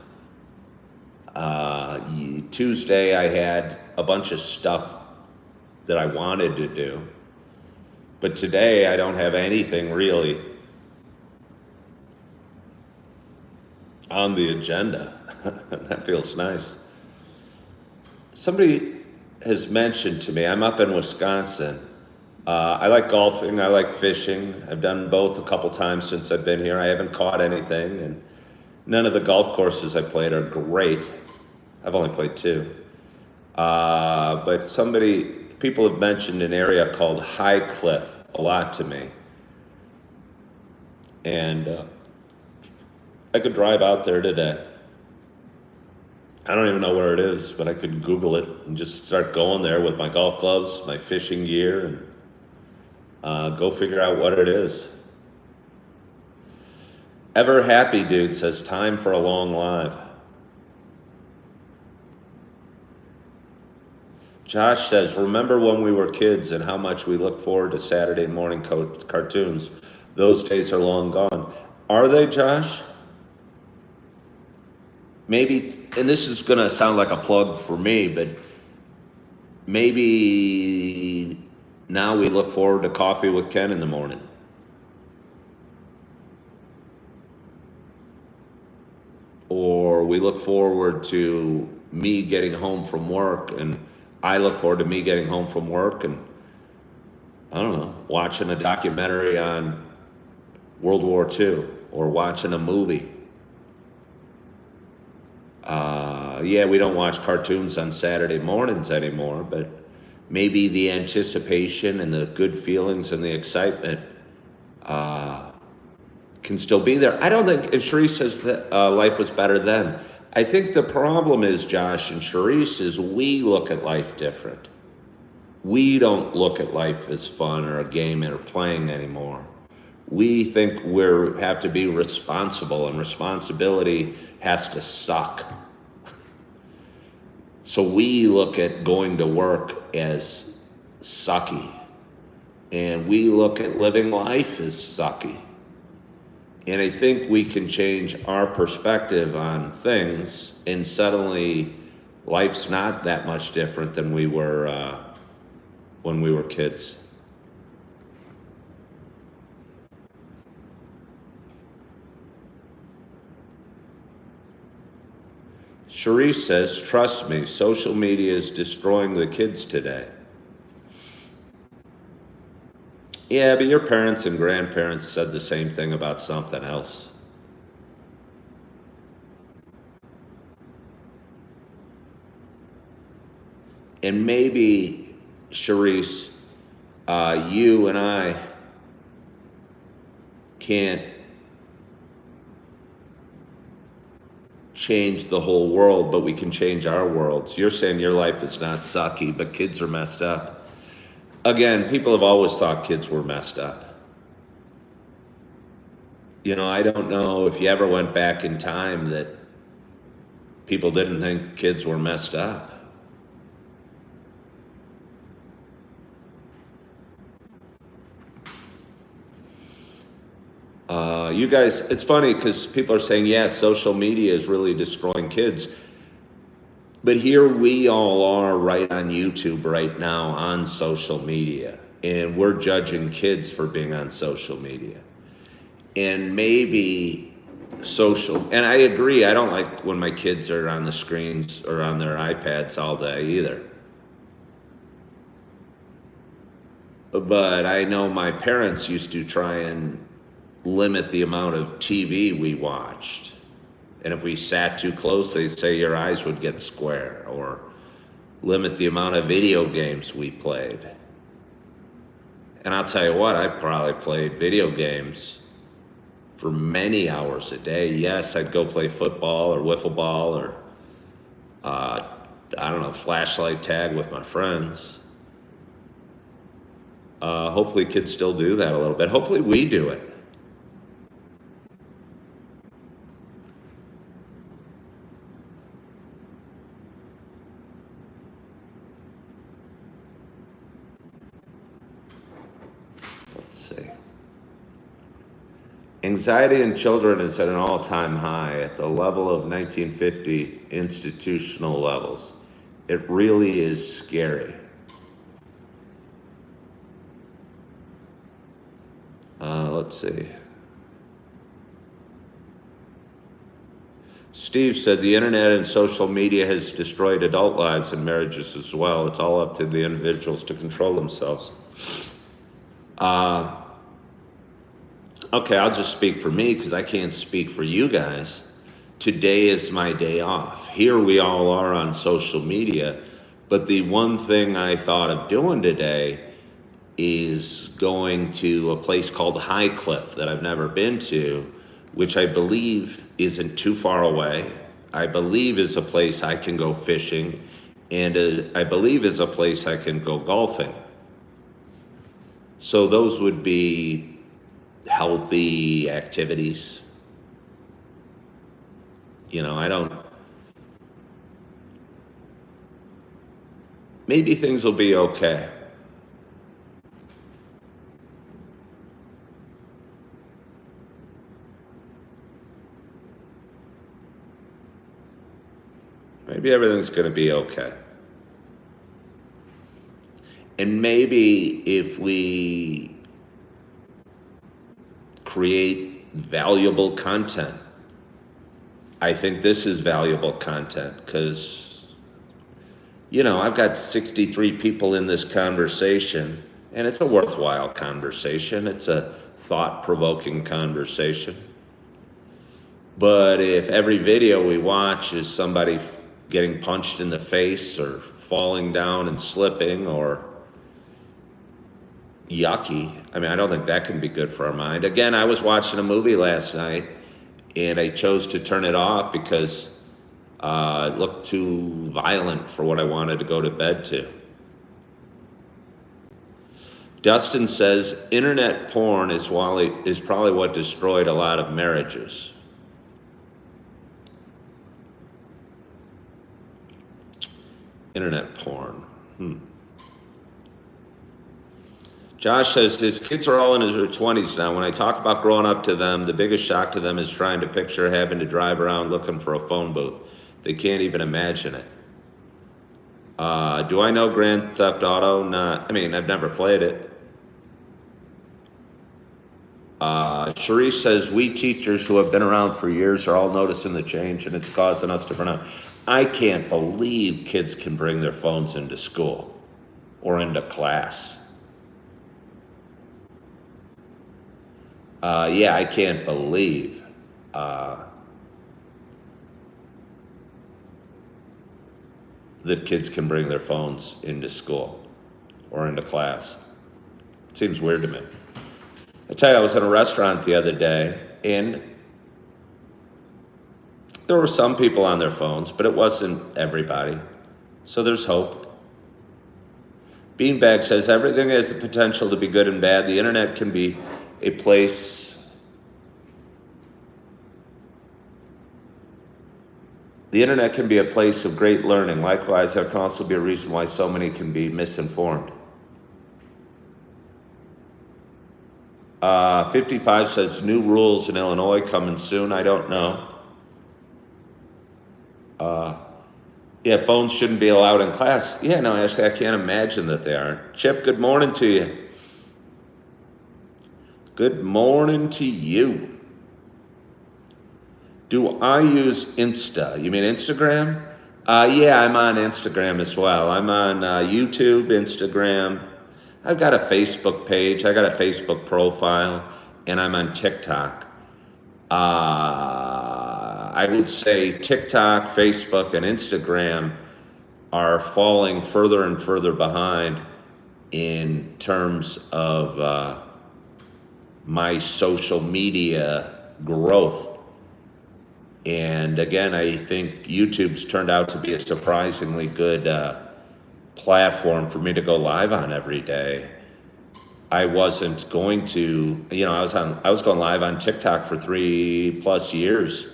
Tuesday I had a bunch of stuff that I wanted to do. But today I don't have anything really on the agenda. That feels nice. Somebody has mentioned to me, I'm up in Wisconsin. I like golfing, I like fishing. I've done both a couple times since I've been here. I haven't caught anything, and none of the golf courses I played are great. I've only played 2. But people have mentioned an area called High Cliff a lot to me. And I could drive out there today. I don't even know where it is, but I could Google it and just start going there with my golf clubs, my fishing gear, and go figure out what it is. Ever Happy Dude says, time for a long live. Josh says, remember when we were kids and how much we looked forward to Saturday morning cartoons? Those days are long gone. Are they, Josh? Maybe, and this is going to sound like a plug for me, but maybe now we look forward to coffee with Ken in the morning. Or we look forward to me getting home from work, and I look forward to me getting home from work and, I don't know, watching a documentary on World War II or watching a movie. Yeah, we don't watch cartoons on Saturday mornings anymore, but maybe the anticipation and the good feelings and the excitement can still be there. I don't think, and Sharice says that life was better then. I think the problem is, Josh and Sharice, is we look at life different. We don't look at life as fun or a game or playing anymore. We think we have to be responsible, and responsibility has to suck. So we look at going to work as sucky, and we look at living life as sucky. And I think we can change our perspective on things, and suddenly life's not that much different than we were when we were kids. Sharice says, trust me, social media is destroying the kids today. Yeah, but your parents and grandparents said the same thing about something else. And maybe, Sharice, you and I can't change the whole world, but we can change our worlds. You're saying your life is not sucky, but kids are messed up. Again, people have always thought kids were messed up. You know, I don't know if you ever went back in time that people didn't think kids were messed up. You guys, it's funny because people are saying, yeah, social media is really destroying kids. But here we all are right on YouTube right now on social media. And we're judging kids for being on social media. And maybe and I agree, I don't like when my kids are on the screens or on their iPads all day either. But I know my parents used to try and limit the amount of TV we watched. And if we sat too close, they'd say your eyes would get square, or limit the amount of video games we played. And I'll tell you what, I probably played video games for many hours a day. Yes, I'd go play football or wiffle ball or, I don't know, flashlight tag with my friends. Hopefully kids still do that a little bit. Hopefully we do it. Let's see. Anxiety in children is at an all-time high at the level of 1950 institutional levels. It really is scary. Let's see. Steve said the internet and social media has destroyed adult lives and marriages as well. It's all up to the individuals to control themselves. Okay, I'll just speak for me because I can't speak for you guys. Today is my day off. Here we all are on social media, but the one thing I thought of doing today is going to a place called High Cliff that I've never been to, which I believe isn't too far away. I believe is a place I can go fishing, and I believe is a place I can go golfing. So those would be healthy activities. You know, maybe things will be okay. Maybe everything's going to be okay. And maybe if we create valuable content, I think this is valuable content because, you know, I've got 63 people in this conversation, and it's a worthwhile conversation. It's a thought-provoking conversation. But if every video we watch is somebody getting punched in the face or falling down and slipping or yucky, I mean, I don't think that can be good for our mind. Again, I was watching a movie last night and I chose to turn it off because it looked too violent for what I wanted to go to bed to. Dustin says, internet porn is probably what destroyed a lot of marriages. Internet porn. Josh says, his kids are all in their 20s now. When I talk about growing up to them, the biggest shock to them is trying to picture having to drive around looking for a phone booth. They can't even imagine it. Do I know Grand Theft Auto? I've never played it. Sharice says, we teachers who have been around for years are all noticing the change and it's causing us to burn out. I can't believe kids can bring their phones into school or into class. Yeah, I can't believe that kids can bring their phones into school or into class. It seems weird to me. I tell you, I was in a restaurant the other day, and there were some people on their phones, but it wasn't everybody. So there's hope. Beanbag says, everything has the potential to be good and bad. The internet can be a place. The internet can be a place of great learning. Likewise, there can also be a reason why so many can be misinformed. 55 says, new rules in Illinois coming soon. I don't know. Yeah, phones shouldn't be allowed in class. Yeah, no, actually, I can't imagine that they aren't. Chip, good morning to you. Good morning to you. Do I use Insta? You mean Instagram? Yeah, I'm on Instagram as well. I'm on YouTube, Instagram. I've got a Facebook page. I got a Facebook profile, and I'm on TikTok. I would say TikTok, Facebook, and Instagram are falling further and further behind in terms of my social media growth. And again, I think YouTube's turned out to be a surprisingly good platform for me to go live on every day. I wasn't going to, I was going live on TikTok for 3+ years.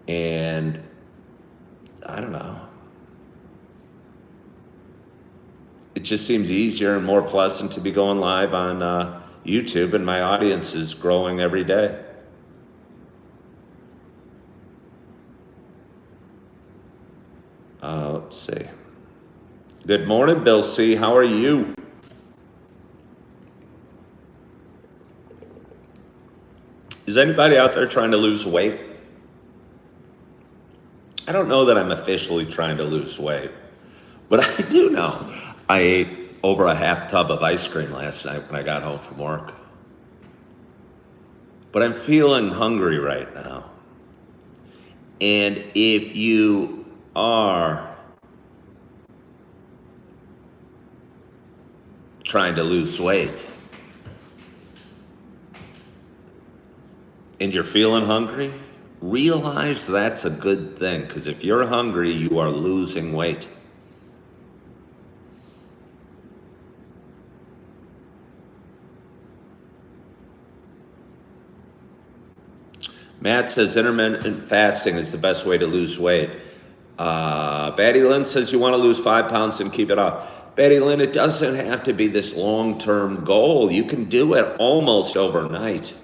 And I don't know. It just seems easier and more pleasant to be going live on YouTube, and my audience is growing every day. Let's see. Good morning, Bill C. How are you? Is anybody out there trying to lose weight? I don't know that I'm officially trying to lose weight, but I do know I ate over a half tub of ice cream last night when I got home from work. But I'm feeling hungry right now. And if you are trying to lose weight and you're feeling hungry, realize that's a good thing, because if you're hungry, you are losing weight. Matt says intermittent fasting is the best way to lose weight. Batty Lynn says you want to lose 5 pounds and keep it off. Batty Lynn, it doesn't have to be this long-term goal. You can do it almost overnight.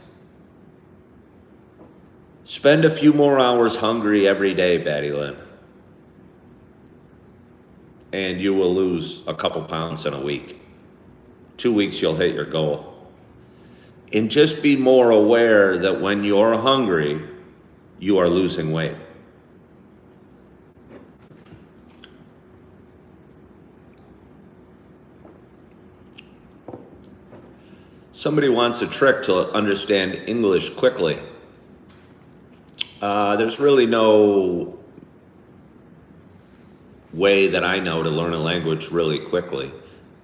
Spend a few more hours hungry every day, Batty Lynn, and you will lose a couple pounds in a week. 2 weeks, you'll hit your goal. And just be more aware that when you're hungry, you are losing weight. Somebody wants a trick to understand English quickly. There's really no way that I know to learn a language really quickly.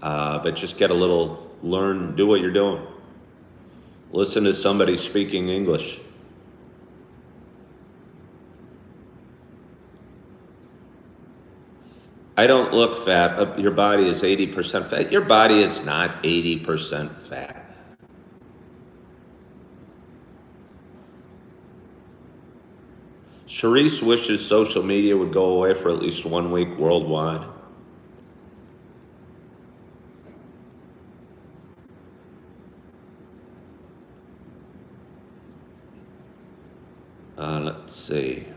But just get a little, do what you're doing. Listen to somebody speaking English. I don't look fat, but your body is 80% fat. Your body is not 80% fat. Charisse wishes social media would go away for at least 1 week worldwide. Let's see.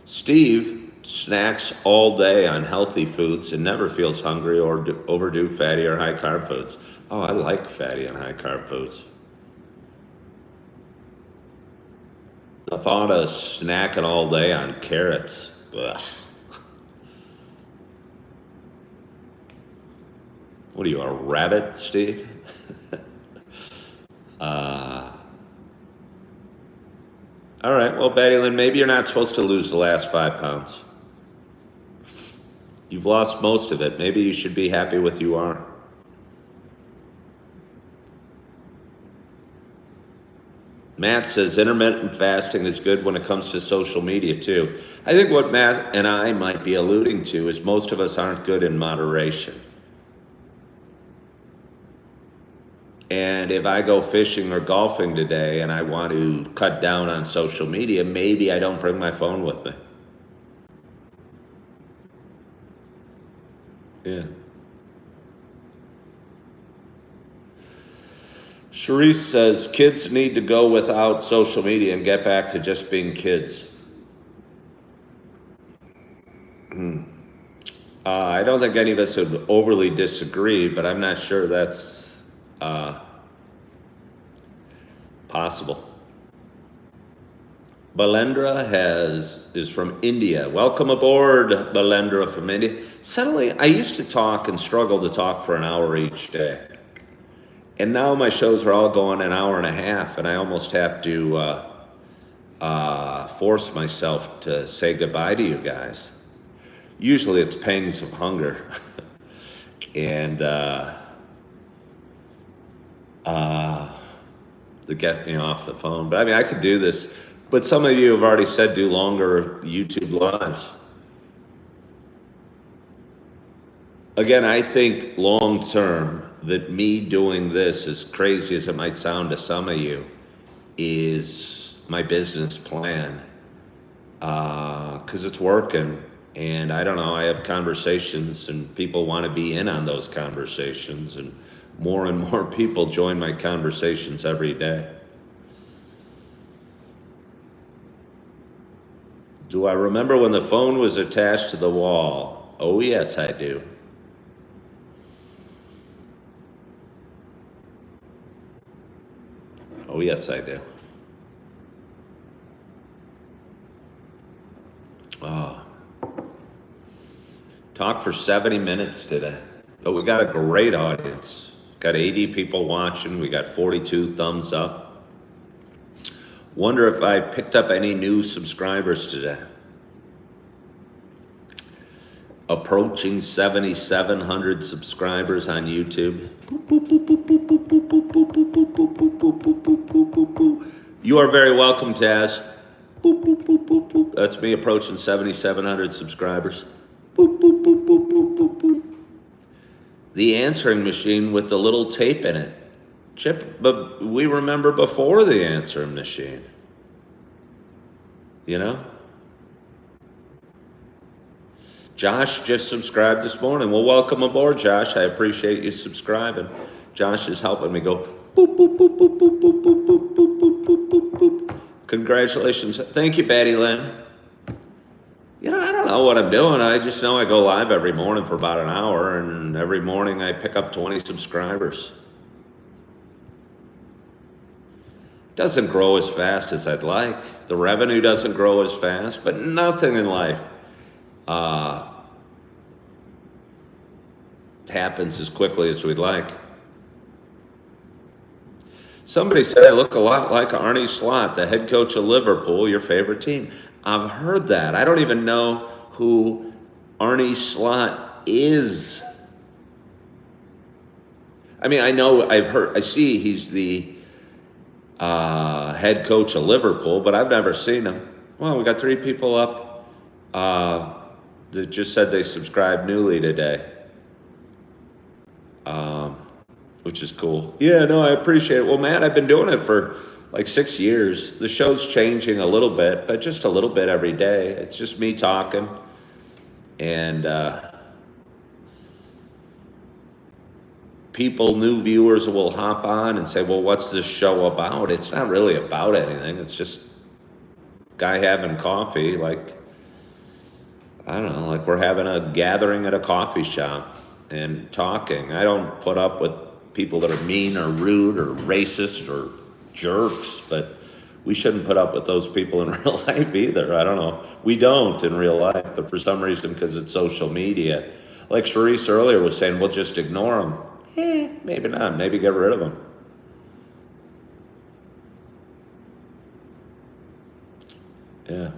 Steve snacks all day on healthy foods and never feels hungry or overdo fatty or high carb foods. Oh, I like fatty and high carb foods. The thought of snacking all day on carrots. Ugh. What are you, a rabbit, Steve? All right, well, Betty Lynn, maybe you're not supposed to lose the last 5 pounds. You've lost most of it. Maybe you should be happy with you are. Matt says intermittent fasting is good when it comes to social media too. I think what Matt and I might be alluding to is most of us aren't good in moderation. And if I go fishing or golfing today and I want to cut down on social media, maybe I don't bring my phone with me. Yeah. Charisse says kids need to go without social media and get back to just being kids. I don't think any of us would overly disagree, but I'm not sure that's possible. Balendra is from India. Welcome aboard, Balendra from India. Suddenly, I used to talk and struggle to talk for an hour each day. And now my shows are all going an hour and a half, and I almost have to force myself to say goodbye to you guys. Usually it's pangs of hunger. And to get me off the phone. But I mean, I could do this. But some of you have already said do longer YouTube lives. Again, I think long term that me doing this, as crazy as it might sound to some of you, is my business plan. Because it's working. And I don't know, I have conversations and people want to be in on those conversations. And more people join my conversations every day. Do I remember when the phone was attached to the wall? Oh, yes, I do. Oh, yes, I do. Oh. Talked for 70 minutes today. But we got a great audience. Got 80 people watching. We got 42 thumbs up. Wonder if I picked up any new subscribers today. Approaching 7,700 subscribers on YouTube. You are very welcome, Taz. That's me approaching 7,700 subscribers. The answering machine with the little tape in it. Chip, but we remember before the answering machine. You know? Josh just subscribed this morning. Well, welcome aboard, Josh. I appreciate you subscribing. Josh is helping me go boop, boop, boop, boop, boop, boop, boop, boop, boop, boop, boop, boop. Congratulations. Thank you, Betty Lynn. You know, I don't know what I'm doing. I just know I go live every morning for about an hour, and every morning I pick up 20 subscribers. Doesn't grow as fast as I'd like. The revenue doesn't grow as fast, but nothing in life happens as quickly as we'd like. Somebody said I look a lot like Arnie Slot, the head coach of Liverpool, your favorite team. I've heard that. I don't even know who Arnie Slot is. I mean, I see he's the head coach of Liverpool, but I've never seen him. Well, we got 3 people up that just said they subscribed newly today, which is cool. Yeah, no, I appreciate it. Well, Matt, I've been doing it for like 6 years. The show's changing a little bit, but just a little bit every day. It's just me talking. And new viewers will hop on and say, well, what's this show about? It's not really about anything. It's just a guy having coffee, like, I don't know, like we're having a gathering at a coffee shop and talking. I don't put up with people that are mean or rude or racist or jerks, but we shouldn't put up with those people in real life either. I don't know. We don't in real life, but for some reason, because it's social media, like Charisse earlier was saying, we'll just ignore them. Maybe not. Maybe get rid of them. Yeah.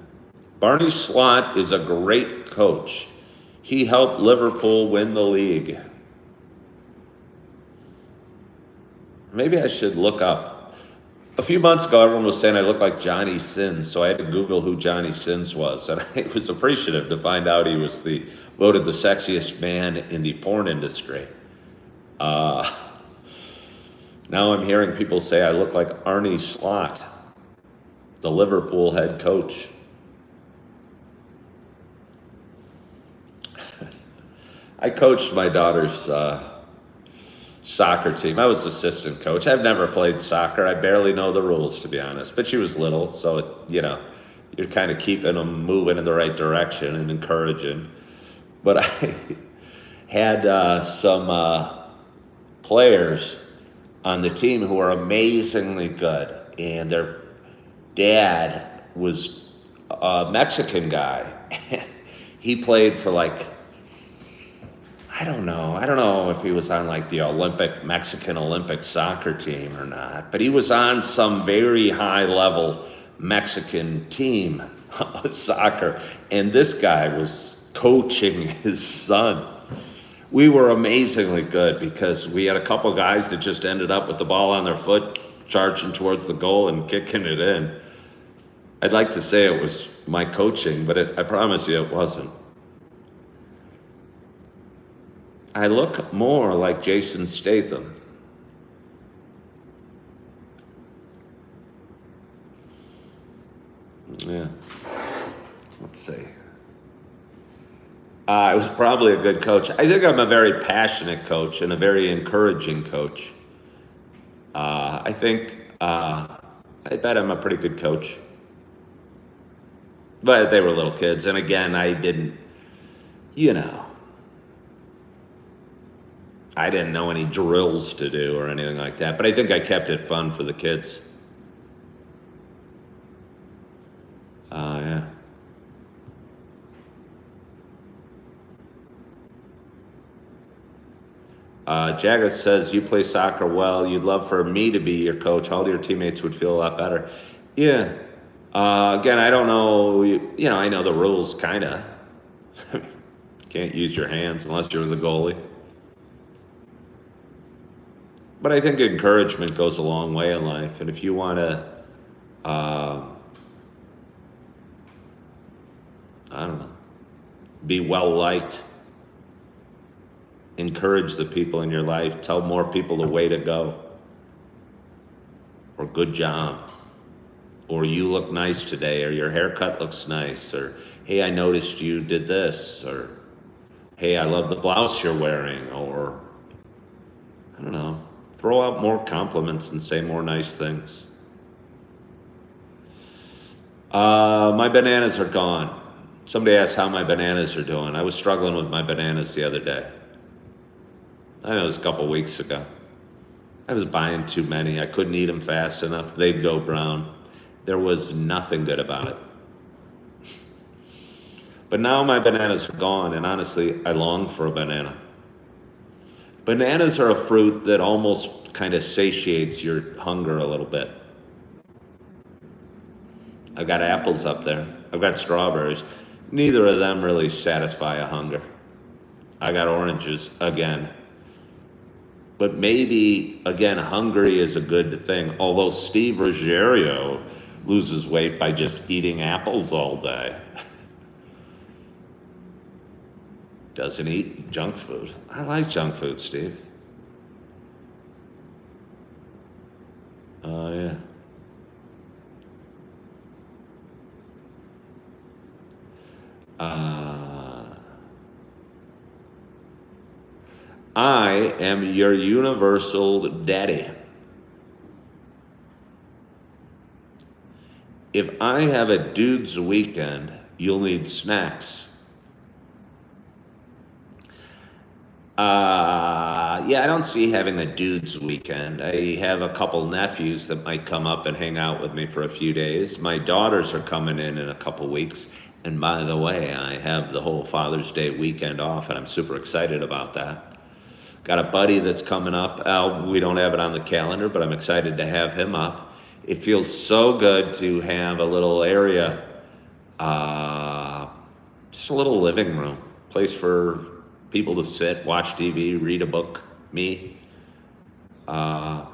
Barney Slot is a great coach. He helped Liverpool win the league. Maybe I should look up. A few months ago, everyone was saying I look like Johnny Sins, so I had to Google who Johnny Sins was. And I was appreciative to find out he was voted the sexiest man in the porn industry. Now I'm hearing people say I look like Arnie Slot, the Liverpool head coach. I coached my daughter's soccer team. I was assistant coach. I've never played soccer. I barely know the rules, to be honest. But she was little, so, you're kind of keeping them moving in the right direction and encouraging. But I had some players on the team who are amazingly good, and their dad was a Mexican guy. He played for I don't know if he was on the Mexican Olympic soccer team or not, but he was on some very high level Mexican team of soccer, and this guy was coaching his son. We were amazingly good because we had a couple guys that just ended up with the ball on their foot, charging towards the goal and kicking it in. I'd like to say it was my coaching, but I promise you it wasn't. I look more like Jason Statham. Yeah. Let's see. I was probably a good coach. I think I'm a very passionate coach and a very encouraging coach. I bet I'm a pretty good coach. But they were little kids. And again, I didn't, you know, I didn't know any drills to do or anything like that. But I think I kept it fun for the kids. Yeah. Jagus says, you play soccer well. You'd love for me to be your coach. All your teammates would feel a lot better. Yeah. Again, I don't know. You know, I know the rules, kind of. Can't use your hands unless you're the goalie. But I think encouragement goes a long way in life. And if you want to, I don't know, be well liked, encourage the people in your life, tell more people the way to go, or good job, or you look nice today, or your haircut looks nice, or hey, I noticed you did this, or hey, I love the blouse you're wearing, or I don't know, throw out more compliments and say more nice things. My bananas are gone. Somebody asked how my bananas are doing. I was struggling with my bananas the other day. I know it was a couple weeks ago. I was buying too many. I couldn't eat them fast enough. They'd go brown. There was nothing good about it. But now my bananas are gone, and honestly, I long for a banana. Bananas are a fruit that almost kind of satiates your hunger a little bit. I've got apples up there. I've got strawberries. Neither of them really satisfy a hunger. I got oranges again. But maybe, again, hungry is a good thing. Although Steve Ruggiero loses weight by just eating apples all day. Doesn't eat junk food. I like junk food, Steve. Oh, yeah. I am your universal daddy. If I have a dude's weekend, you'll need snacks. Yeah, I don't see having a dude's weekend. I have a couple nephews that might come up and hang out with me for a few days. My daughters are coming in a couple weeks. And by the way, I have the whole Father's Day weekend off, and I'm super excited about that. Got a buddy that's coming up. We don't have it on the calendar, but I'm excited to have him up. It feels so good to have a little area, just a little living room, place for people to sit, watch TV, read a book, me. Yeah.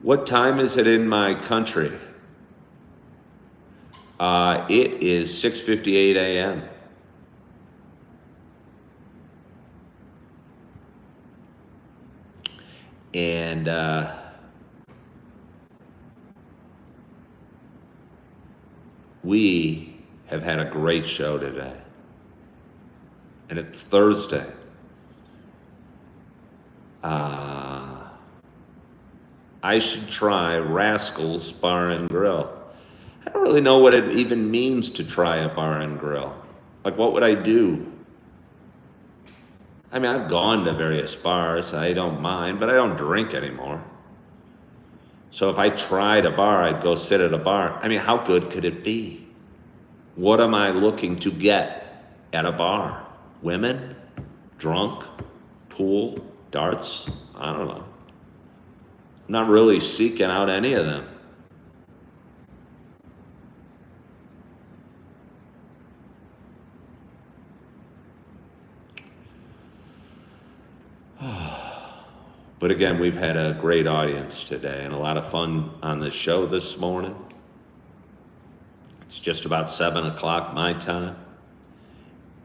What time is it in my country? It is 6:58 a.m. And we have had a great show today. And it's Thursday. I should try Rascal's Bar and Grill. I don't really know what it even means to try a bar and grill. Like, what would I do? I mean, I've gone to various bars. I don't mind, but I don't drink anymore. So if I tried a bar, I'd go sit at a bar. I mean, how good could it be? What am I looking to get at a bar? Women? Drunk? Pool? Darts? I don't know. I'm not really seeking out any of them. But again, we've had a great audience today and a lot of fun on the show this morning. It's just about 7 o'clock my time.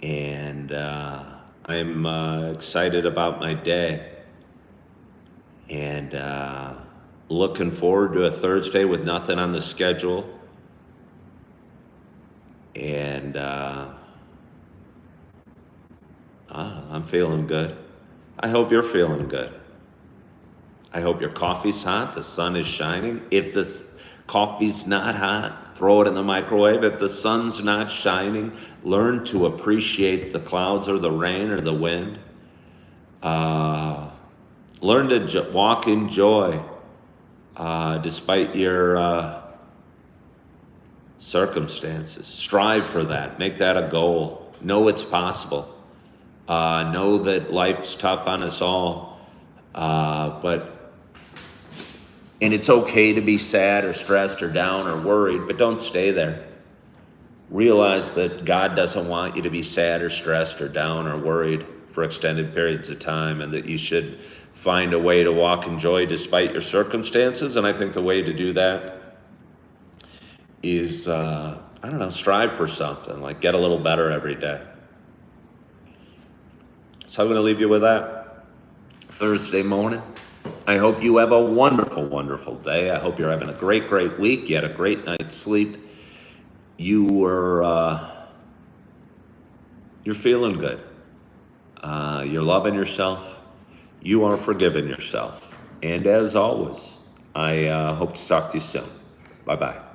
And I'm excited about my day. And looking forward to a Thursday with nothing on the schedule. And I'm feeling good. I hope you're feeling good. I hope your coffee's hot, the sun is shining. If the Coffee's not hot, throw it in the microwave. If the sun's not shining, learn to appreciate the clouds or the rain or the wind. Learn to walk in joy despite your circumstances. Strive for that. Make that a goal. Know it's possible. Know that life's tough on us all, and it's okay to be sad or stressed or down or worried, but don't stay there. Realize that God doesn't want you to be sad or stressed or down or worried for extended periods of time, and that you should find a way to walk in joy despite your circumstances. And I think the way to do that is, strive for something, like get a little better every day. So I'm going to leave you with that. Thursday morning. I hope you have a wonderful, wonderful day. I hope you're having a great, great week. You had a great night's sleep. You're feeling good. You're loving yourself. You are forgiving yourself. And as always, I hope to talk to you soon. Bye-bye.